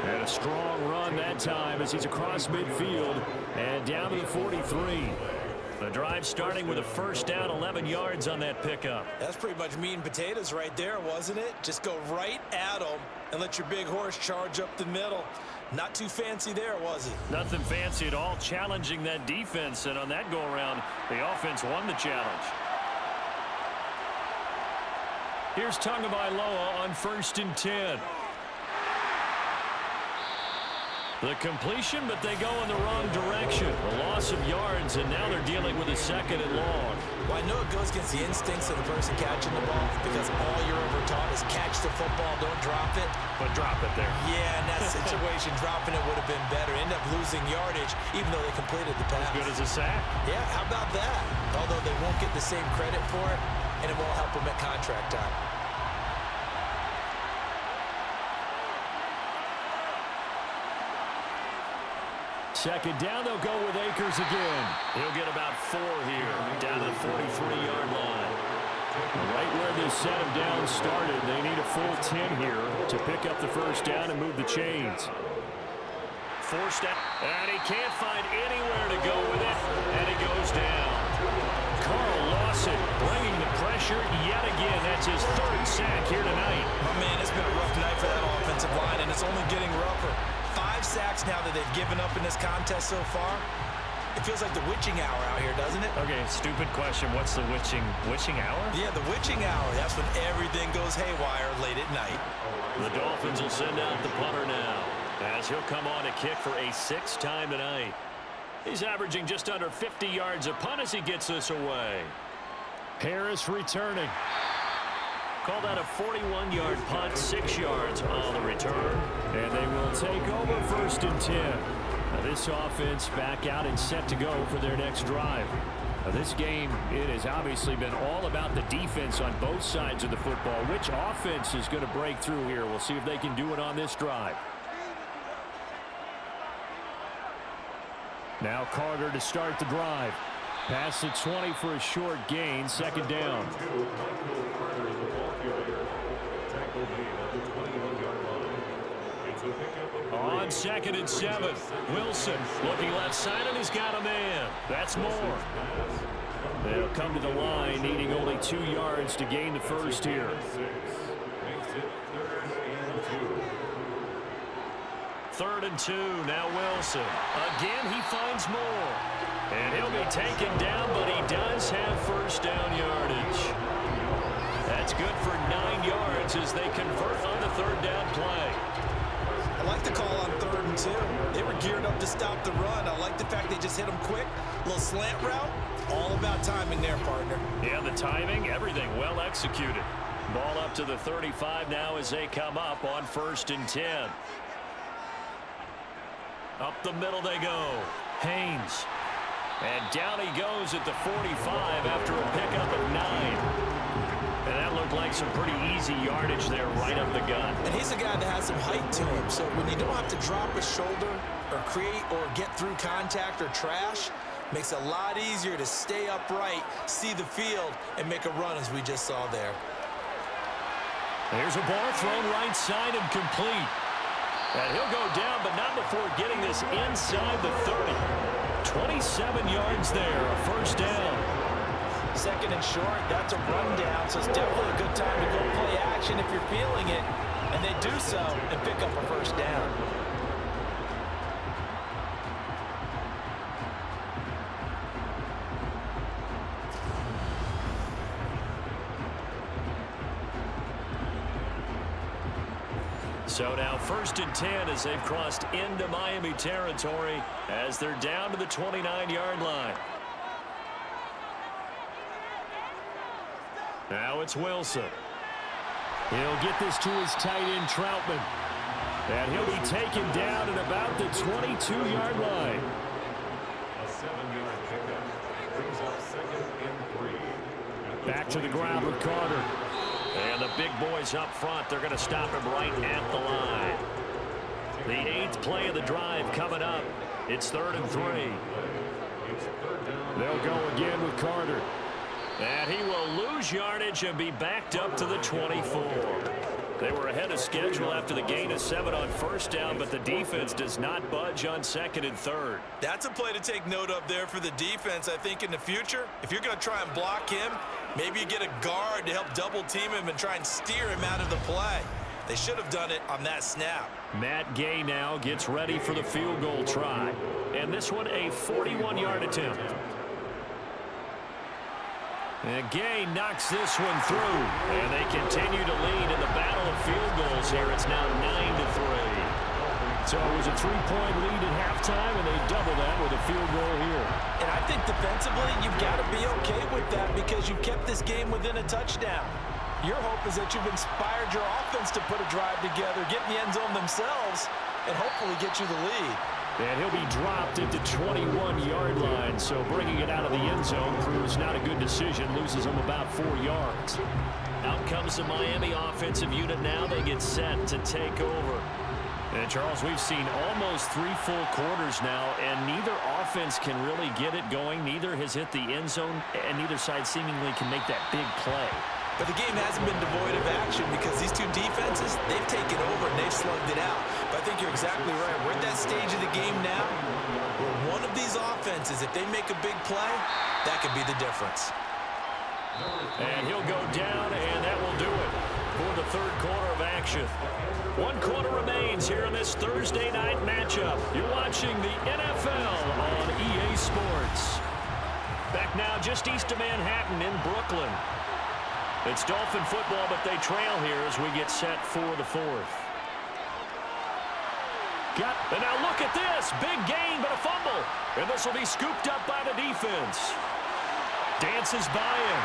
And a strong run that time as he's across midfield and down to the 43. The drive starting with a first down, 11 yards on that pickup. That's pretty much meat and potatoes right there, wasn't it? Just go right at them and let your big horse charge up the middle. Not too fancy there, was it? Nothing fancy at all, challenging that defense, and on that go-around, the offense won the challenge. Here's Tagovailoa on 1st and 10. The completion, but they go in the wrong direction. A loss of yards, and now they're dealing with a 2nd and long. Well, I know it goes against the instincts of the person catching the ball because all you're ever taught is catch the football, don't drop it. But drop it there. Yeah, in that situation, dropping it would have been better. End up losing yardage, even though they completed the pass. As good as a sack. Yeah, how about that? Although they won't get the same credit for it, and it won't help them at contract time. Second down, they'll go with Akers again. He'll get about 4 here, down to the 43-yard line. Right where this set of downs started, they need a full 10 here to pick up the first down and move the chains. Forced out, and he can't find anywhere to go with it, and he goes down. Carl Lawson bringing the pressure yet again. That's his 3rd sack here tonight. My man, it's been a rough night for that offensive line, and it's only getting rougher. 5 sacks now that they've given up in this contest so far. It feels like the witching hour out here, doesn't it? Okay, stupid question. What's the witching hour? Yeah, the witching hour. That's when everything goes haywire late at night. The Dolphins will send out the punter now, as he'll come on to kick for a 6th time tonight. He's averaging just under 50 yards a punt as he gets this away. Harris returning. Called out a 41-yard punt, 6 yards on the return. And they will take over 1st and 10. Now this offense back out and set to go for their next drive. Now this game, it has obviously been all about the defense on both sides of the football. Which offense is going to break through here? We'll see if they can do it on this drive. Now Carter to start the drive. Pass the 20 for a short gain, 2nd down. On 2nd and 7, Wilson looking left side, and he's got a man. That's more. They'll come to the line, needing only 2 yards to gain the first here. 3rd and 2, now Wilson. Again, he finds more. And he'll be taken down, but he does have first down yardage. That's good for 9 yards as they convert on the 3rd down play. I like the call on 3rd and 2. They were geared up to stop the run. I like the fact they just hit them quick. Little slant route. All about timing there, partner. Yeah, the timing, everything well executed. Ball up to the 35 now as they come up on 1st and 10. Up the middle they go. Haynes. And down he goes at the 45 after a pickup of 9. And that looked like some pretty easy yardage there right up the gut. And he's a guy that has some height to him. So when you don't have to drop a shoulder or create or get through contact or trash, makes it a lot easier to stay upright, see the field, and make a run as we just saw there. There's a ball thrown right side and complete. And he'll go down, but not before getting this inside the 30. 27 yards there, a first down. Second and short, that's a rundown, so it's definitely a good time to go play action if you're feeling it. And they do so and pick up a first down. So now 1st and 10 as they've crossed into Miami territory as they're down to the 29-yard line. Now it's Wilson. He'll get this to his tight end, Troutman. And he'll be taken down at about the 22-yard line. A 7-yard pickup brings up 2nd and 3. Back to the ground with Carter. And the big boys up front, they're going to stop him right at the line. The 8th play of the drive coming up. It's 3rd and 3. They'll go again with Carter. And he will lose yardage and be backed up to the 24. They were ahead of schedule after the gain of 7 on 1st down, but the defense does not budge on 2nd and 3rd. That's a play to take note of there for the defense, I think, in the future. If you're going to try and block him, maybe you get a guard to help double-team him and try and steer him out of the play. They should have done it on that snap. Matt Gay now gets ready for the field goal try. And this one a 41-yard attempt. And Gay knocks this one through. And they continue to lead in the battle of field goals here. It's now 9-3. So it was a 3-point lead at halftime, and they double that with a field goal here. And I think defensively, you've got to be okay with that because you've kept this game within a touchdown. Your hope is that you've inspired your offense to put a drive together, get in the end zone themselves, and hopefully get you the lead. And he'll be dropped at the 21-yard line, so bringing it out of the end zone proves not a good decision, loses him about 4 yards. Out comes the Miami offensive unit now. They get set to take over. And, Charles, we've seen almost 3 full quarters now, and neither offense can really get it going. Neither has hit the end zone, and neither side seemingly can make that big play. But the game hasn't been devoid of action because these two defenses, they've taken over and they've slugged it out. But I think you're exactly right. We're at that stage of the game now where one of these offenses, if they make a big play, that could be the difference. And he'll go down, and that will do it for the 3rd quarter of action. 1 quarter remains here in this Thursday night matchup. You're watching the NFL on EA Sports. Back now just east of Manhattan in Brooklyn. It's Dolphin football, but they trail here as we get set for the 4th. And now look at this. Big gain, but a fumble. And this will be scooped up by the defense. Dances by him.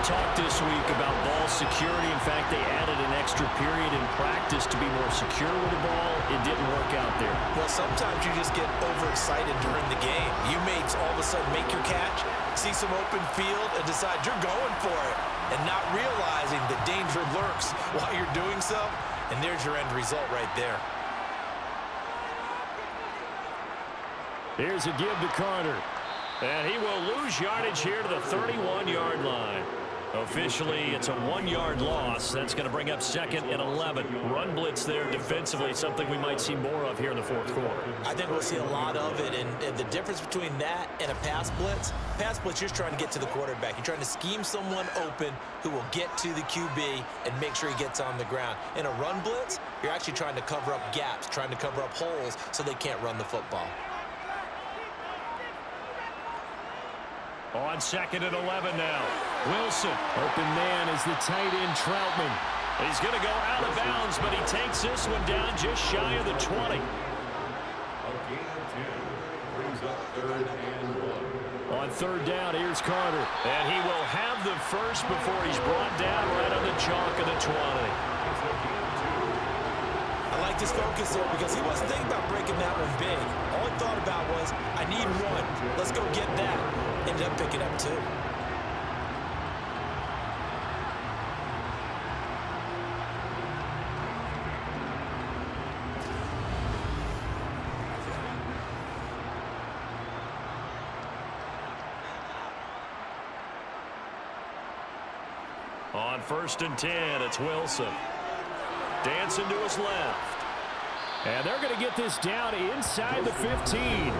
Talk this week about ball security. In fact, they added an extra period in practice to be more secure with the ball. It didn't work out there. Well, sometimes you just get overexcited during the game. You may all of a sudden make your catch, see some open field, and decide you're going for it, and not realizing the danger lurks while you're doing so, and there's your end result right there. Here's a give to Carter. And he will lose yardage here to the 31-yard line. Officially, it's a 1-yard loss. That's going to bring up 2nd and 11. Run blitz there defensively, something we might see more of here in the 4th quarter. I think we'll see a lot of it, and the difference between that and a pass blitz, you're trying to get to the quarterback. You're trying to scheme someone open who will get to the QB and make sure he gets on the ground. In a run blitz, you're actually trying to cover up gaps, trying to cover up holes so they can't run the football. On 2nd and 11 now. Wilson. Open man is the tight end, Troutman. He's going to go out of bounds, but he takes this one down just shy of the 20. A gain of 10 brings up 3rd and 1. On 3rd down, here's Carter. And he will have the first before he's brought down right on the chalk of the 20. I like this focus there because he wasn't thinking about breaking that one big. All he thought about was, I need one. Let's go get that. Ended up picking up 2. On 1st and 10, it's Wilson. Dancing to his left. And they're going to get this down inside the 15.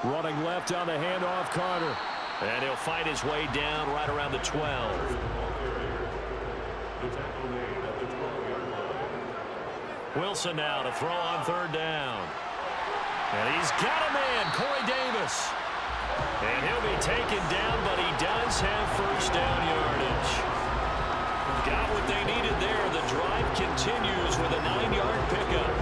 Running left on the handoff, Carter. And he'll fight his way down right around the 12. Wilson now to throw on 3rd down. And he's got a man, Corey Davis. And he'll be taken down, but he does have 1st down yardage. Got what they needed there. The drive continues with a 9-yard pickup.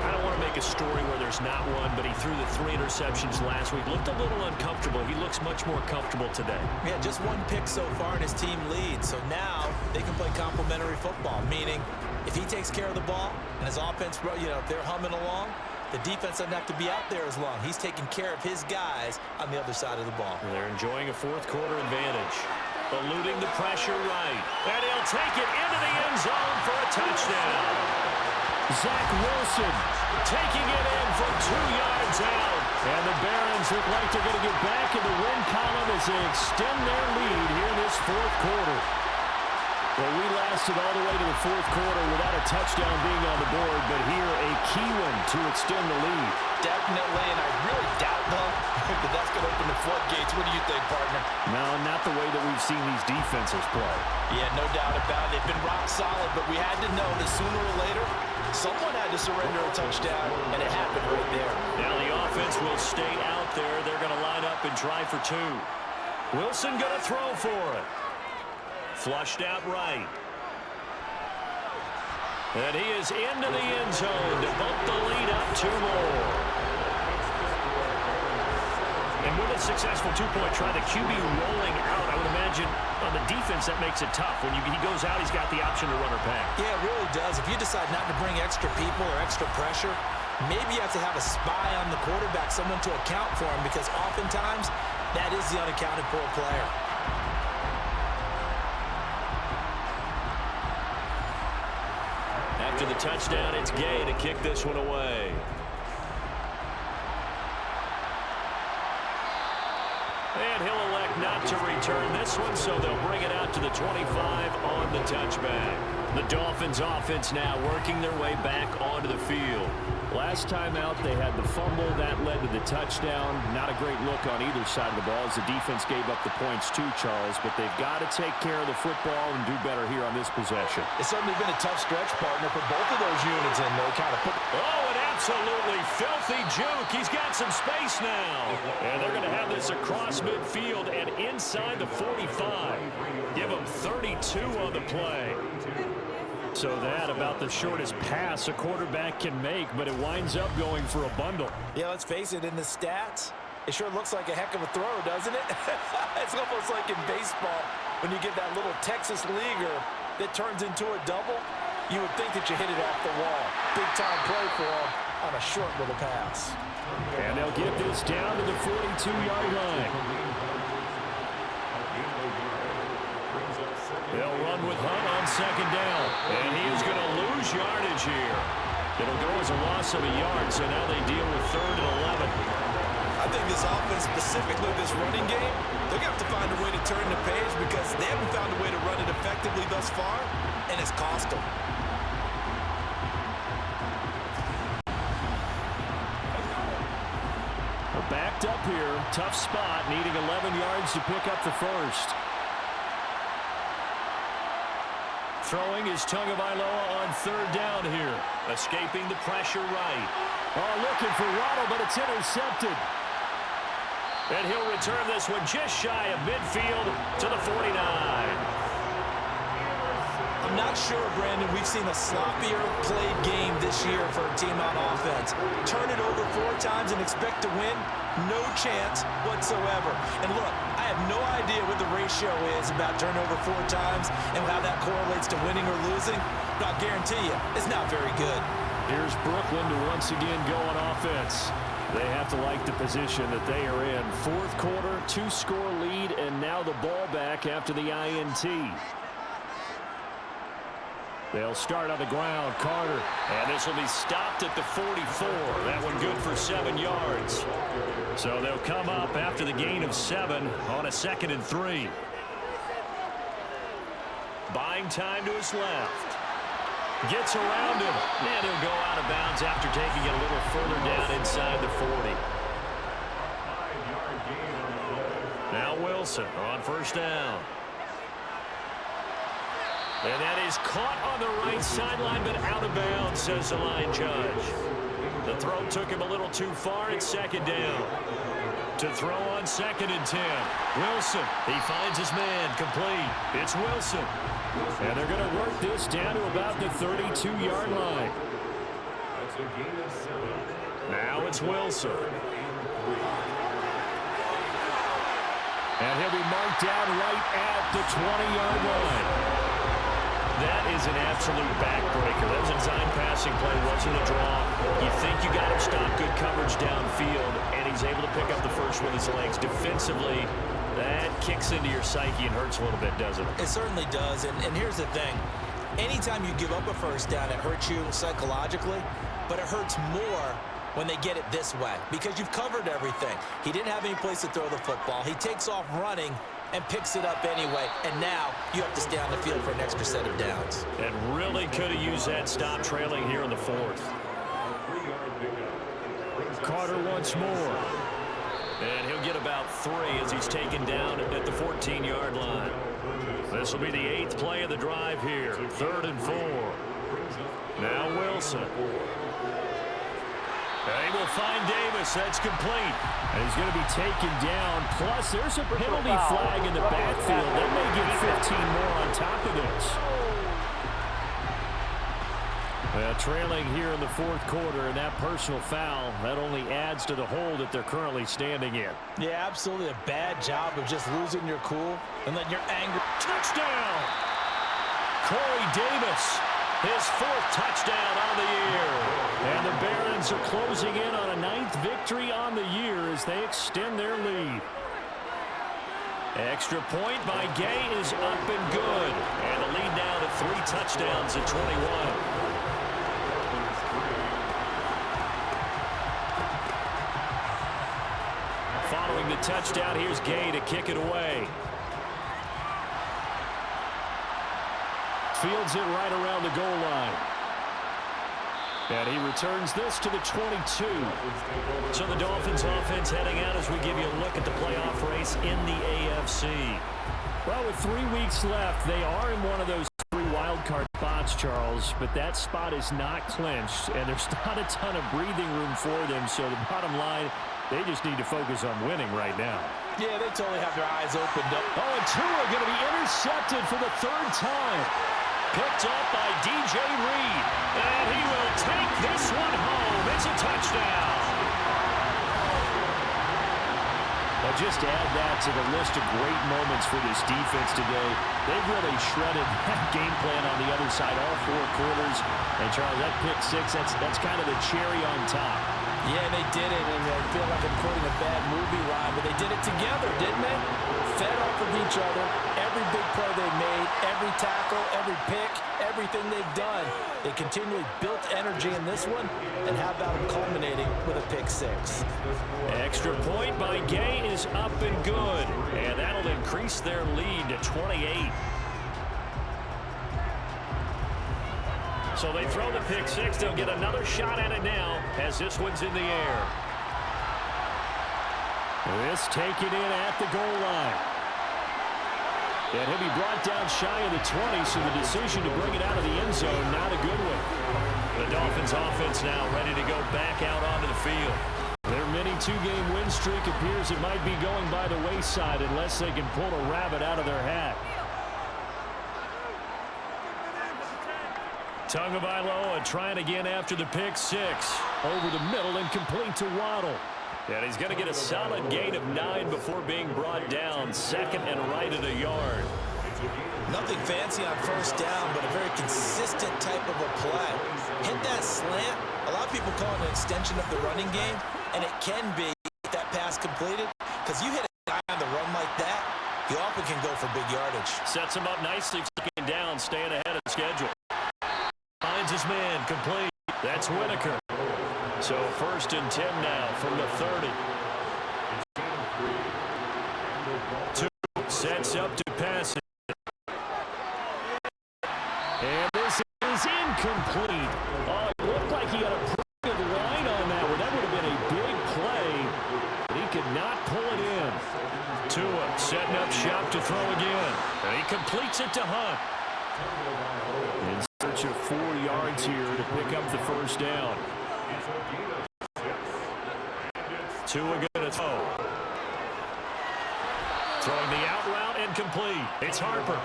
I don't want to make a story where there's not one, but he threw the 3 interceptions last week. Looked a little uncomfortable. He looks much more comfortable today. Yeah, just 1 pick so far and his team leads. So now they can play complementary football, meaning if he takes care of the ball and his offense, if they're humming along, the defense doesn't have to be out there as long. He's taking care of his guys on the other side of the ball. They're enjoying a 4th quarter advantage. Eluding the pressure right. And he'll take it into the end zone for a touchdown. Zach Wilson taking it in from 2 yards out. And the Barons look like they're going to get back in the win column as they extend their lead here in this 4th quarter. Well, we lasted all the way to the 4th quarter without a touchdown being on the board, but here a key one to extend the lead. Definitely, and I really doubt, though, that that's going to open the floodgates. What do you think, partner? No, not the way that we've seen these defenses play. Yeah, no doubt about it. They've been rock solid, but we had to know that sooner or later, someone had to surrender a touchdown, and it happened right there. Now the offense will stay out there. They're going to line up and try for 2. Wilson going to throw for it. Flushed out right. And he is into the end zone to bump the lead up 2 more. And with a successful 2-point try, the QB rolling out, I would imagine on the defense that makes it tough. When he goes out, he's got the option to run or pass. Yeah, it really does. If you decide not to bring extra people or extra pressure, maybe you have to have a spy on the quarterback, someone to account for him, because oftentimes that is the unaccounted for player. After the touchdown, it's Gay to kick this one away. And he'll elect not to return this one, so they'll bring it out to the 25 on the touchback. The Dolphins offense now working their way back onto the field. Last time out, they had the fumble. That led to the touchdown. Not a great look on either side of the ball as the defense gave up the points too, Charles. But they've got to take care of the football and do better here on this possession. It's certainly been a tough stretch, partner, for both of those units, and they kind of put... Oh, an absolutely filthy juke. He's got some space now. And they're going to have this across midfield and inside the 45. Give them 32 on the play. So that about the shortest pass a quarterback can make, but it winds up going for a bundle. Yeah, let's face it, in the stats, it sure looks like a heck of a throw, doesn't it? It's almost like in baseball when you get that little Texas leaguer that turns into a double. You would think that you hit it off the wall. Big-time play for him on a short little pass. And they'll get this down to the 42-yard line. They'll run with Hunt on 2nd down. And he is going to lose yardage here. It'll go as a loss of a yard, so now they deal with 3rd and 11. I think this offense, specifically this running game, they're going to have to find a way to turn the page because they haven't found a way to run it effectively thus far, and it's cost them. We're backed up here. Tough spot, needing 11 yards to pick up the first. Throwing is Tagovailoa on 3rd down here. Escaping the pressure right. Oh, looking for Waddle, but it's intercepted. And he'll return this one just shy of midfield to the 49. I'm I'm not sure, Brandon, we've seen a sloppier played game this year for a team on offense. Turn it over 4 times and expect to win? No chance whatsoever. And look, I have no idea what the ratio is about turnover 4 times and how that correlates to winning or losing, but I'll guarantee you, it's not very good. Here's Brooklyn to once again go on offense. They have to like the position that they are in. 4th quarter, 2-score lead, and now the ball back after the INT. They'll start on the ground. Carter. And this will be stopped at the 44. That one good for 7 yards. So they'll come up after the gain of 7 on a 2nd and 3. Buying time to his left. Gets around him. And he'll go out of bounds after taking it a little further down inside the 40. Now Wilson on 1st down. And that is caught on the right sideline, but out of bounds, says the line judge. The throw took him a little too far. It's 2nd down. To throw on 2nd and 10. Wilson, he finds his man, complete. It's Wilson. And they're going to work this down to about the 32-yard line. That's a gain of 7. Now it's Wilson. And he'll be marked down right at the 20-yard line. That is an absolute backbreaker. That was a design passing play. Wasn't a draw. You think you got him stopped, good coverage downfield, and he's able to pick up the first with his legs. Defensively, that kicks into your psyche and hurts a little bit, doesn't it? It certainly does, and here's the thing. Anytime you give up a first down, it hurts you psychologically, but it hurts more when they get it this way because you've covered everything. He didn't have any place to throw the football. He takes off running and picks it up anyway, and now you have to stay on the field for an extra set of downs. And really could have used that stop trailing here in the 4th. Carter once more. And he'll get about 3 as he's taken down at the 14-yard line. This will be the 8th play of the drive here. 3rd and 4. Now Wilson. They will find Davis. That's complete. And he's going to be taken down. Plus, there's a penalty flag in the backfield. They may get 15 more on top of this. Trailing here in the 4th quarter, and that personal foul, that only adds to the hole that they're currently standing in. Yeah, absolutely a bad job of just losing your cool and letting your anger. Touchdown! Corey Davis, his 4th touchdown on the year. And the Barons are closing in on a 9th victory on the year as they extend their lead. Extra point by Gay is up and good. And the lead now to 3 touchdowns at 21. Following the touchdown, here's Gay to kick it away. Fields it right around the goal line. And he returns this to the 22. So the Dolphins offense heading out as we give you a look at the playoff race in the AFC. Well, with 3 weeks left, they are in one of those 3 wild card spots, Charles, but that spot is not clinched, and there's not a ton of breathing room for them. So the bottom line, they just need to focus on winning right now. Yeah, they totally have their eyes opened up. Oh, and Tua going to be intercepted for the 3rd time. Picked up by DJ Reed. And he will take this one home. It's a touchdown. Well, just add that to the list of great moments for this defense today. They've really shredded that game plan on the other side all 4 quarters. And, Charles, that pick 6, that's kind of the cherry on top. Yeah, they did it, and I feel like I'm quoting a bad movie line, but they did it together, didn't they? Fed off of each other, every big play they made, every tackle, every pick, everything they've done. They continually built energy in this one, and how about them culminating with a pick 6? Extra point by Gay is up and good, and that'll increase their lead to 28. So they throw the pick 6. They'll get another shot at it now as this one's in the air. This taken in at the goal line. And he'll be brought down shy of the 20, so the decision to bring it out of the end zone, not a good one. The Dolphins offense now ready to go back out onto the field. Their mini 2-game win streak appears it might be going by the wayside unless they can pull a rabbit out of their hat. Tagovailoa trying again after the pick six. Over the middle and complete to Waddle. And he's going to get a solid gain of 9 before being brought down. Second and right at a yard. Nothing fancy on first down, but a very consistent type of a play. Hit that slant. A lot of people call it an extension of the running game, and it can be if that pass completed, because you hit a guy on the run like that, you often can go for big yardage. Sets him up nicely, second down, staying ahead of schedule. Finds his man, complete. That's Whitaker. So first and 10 now from the 30. 2 sets up to pass it. And this is incomplete. Oh, it looked like he had a pretty good line on that one. That would have been a big play, but he could not pull it in. Tua setting up shop to throw again. And he completes it to Hunt. In search of 4 yards here to pick up the first down. Tua going to throw. Throwing the out route and complete. It's Harper.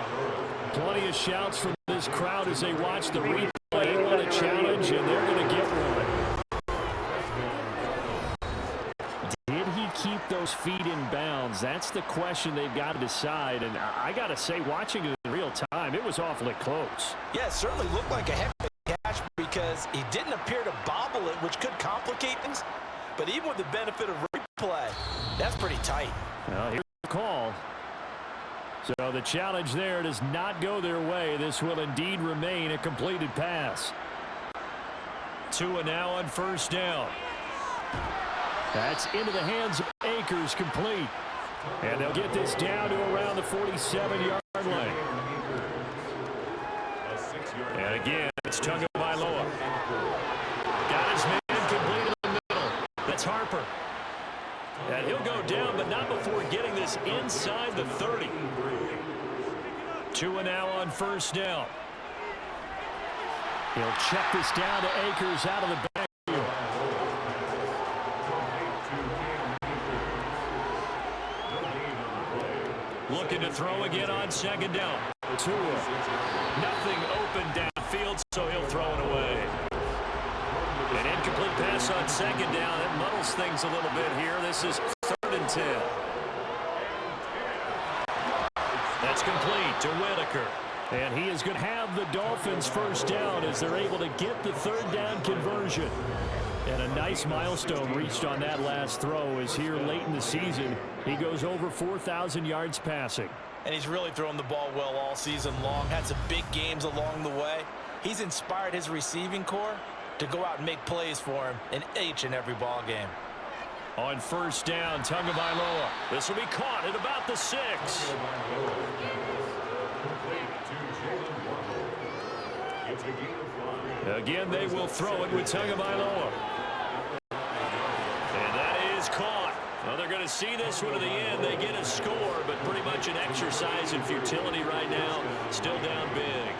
Plenty of shouts from this crowd as they watch the replay. They want a challenge, and they're going to get one. Did he keep those feet in bounds? That's the question they've got to decide. And I got to say, watching it in real time, it was awfully close. Yeah, it certainly looked like a heavy catch because he didn't appear to bobble it, which could complicate things. But even with the benefit of replay, that's pretty tight. Well, here's the call. So the challenge there does not go their way. This will indeed remain a completed pass. Tua now on first down. That's into the hands of Akers, complete. And they'll get this down to around the 47-yard line. And again, it's Tagovailoa. Got his man complete in the middle. That's Harper. And he'll go down, but not before getting this inside the 30. Tua now on first down. He'll check this down to Akers out of the backfield. Looking to throw again on second down. Tua. Nothing open downfield, so he'll throw it away. An incomplete pass on second down. That muddles things a little bit here. This is 3rd and 10. That's complete to Whitaker. And he is going to have the Dolphins first down as they're able to get the 3rd down conversion. And a nice milestone reached on that last throw is here late in the season. He goes over 4,000 yards passing. And he's really thrown the ball well all season long. Had some big games along the way. He's inspired his receiving corps to go out and make plays for him in each and every ball game. On first down, Tagovailoa. This will be caught at about the 6. Again, they will throw it with Tagovailoa. And that is caught. Well, they're going to see this one to the end. They get a score, but pretty much an exercise in futility right now. Still down big.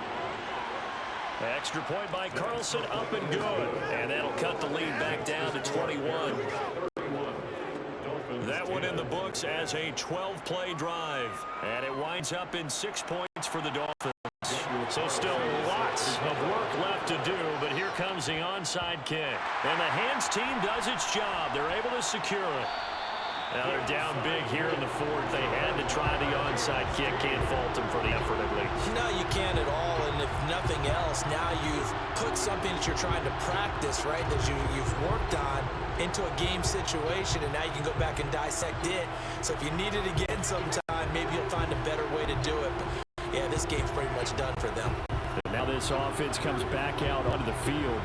Extra point by Carlson, up and good. And that'll cut the lead back down to 21. That one in the books as a 12-play drive. And it winds up in 6 points for the Dolphins. So still lots of work left to do, but here comes the onside kick. And the hands team does its job. They're able to secure it. Now they're down big here in the 4th. They had to try the onside kick. Can't fault them for the effort, at least. No, you can't at all. And if nothing else, now you've put something that you're trying to practice, right, that you've worked on into a game situation, and now you can go back and dissect it. So if you need it again sometime, maybe you'll find a better way to do it. But yeah, this game's pretty much done for them. And now this offense comes back out onto the field.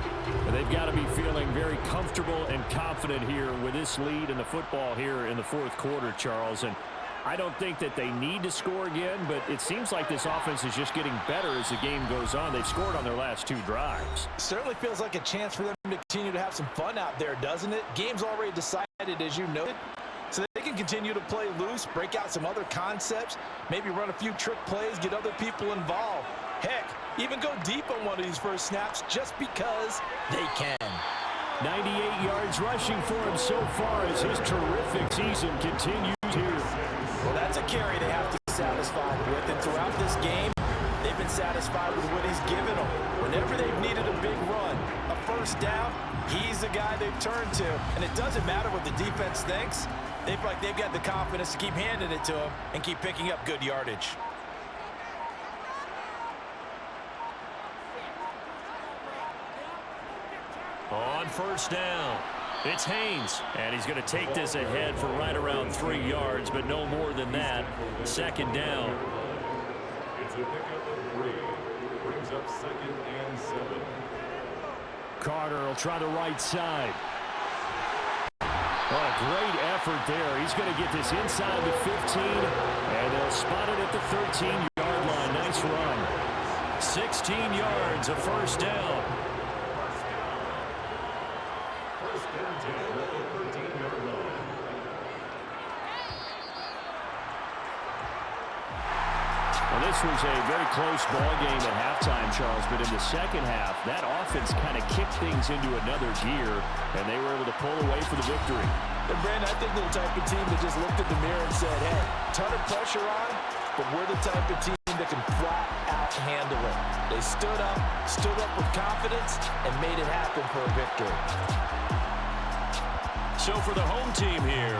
And they've got to be feeling very comfortable and confident here with this lead in the football here in the 4th quarter, Charles. And I don't think that they need to score again, but it seems like this offense is just getting better as the game goes on. They've scored on their last 2 drives. Certainly feels like a chance for them to continue to have some fun out there, doesn't it? Game's already decided, as you noted. So they can continue to play loose, break out some other concepts, maybe run a few trick plays, get other people involved. Heck, even go deep on one of these first snaps just because they can. 98 yards rushing for him so far as his terrific season continues here. Well, that's a carry they have to be satisfied with. And throughout this game, they've been satisfied with what he's given them. Whenever they've needed first down, he's the guy they've turned to. And it doesn't matter what the defense thinks. They've got the confidence to keep handing it to him and keep picking up good yardage. On first down, it's Haynes, and he's going to take this ahead for right around 3 yards, but no more than that. Second down. It's a pickup of 3. Brings up 2nd and 7. Carter will try the right side. What a great effort there. He's going to get this inside the 15, and they'll spot it at the 13-yard line. Nice run. 16 yards, a first down. First and 10 at the 13-yard line. Well, this was a very close ball game at halftime, Charles, but in the second half, that offense kind of kicked things into another gear, and they were able to pull away for the victory. And Brandon, I think they're the type of team that just looked in the mirror and said, hey, ton of pressure on, but we're the type of team that can flat out handle it. They stood up with confidence, and made it happen for a victory. So for the home team here,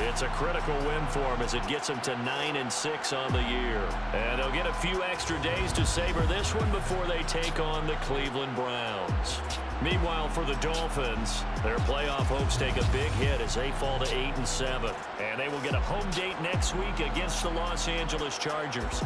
it's a critical win for them as it gets them to 9-6 on the year. And they'll get a few extra days to savor this one before they take on the Cleveland Browns. Meanwhile, for the Dolphins, their playoff hopes take a big hit as they fall to 8-7. And they will get a home date next week against the Los Angeles Chargers.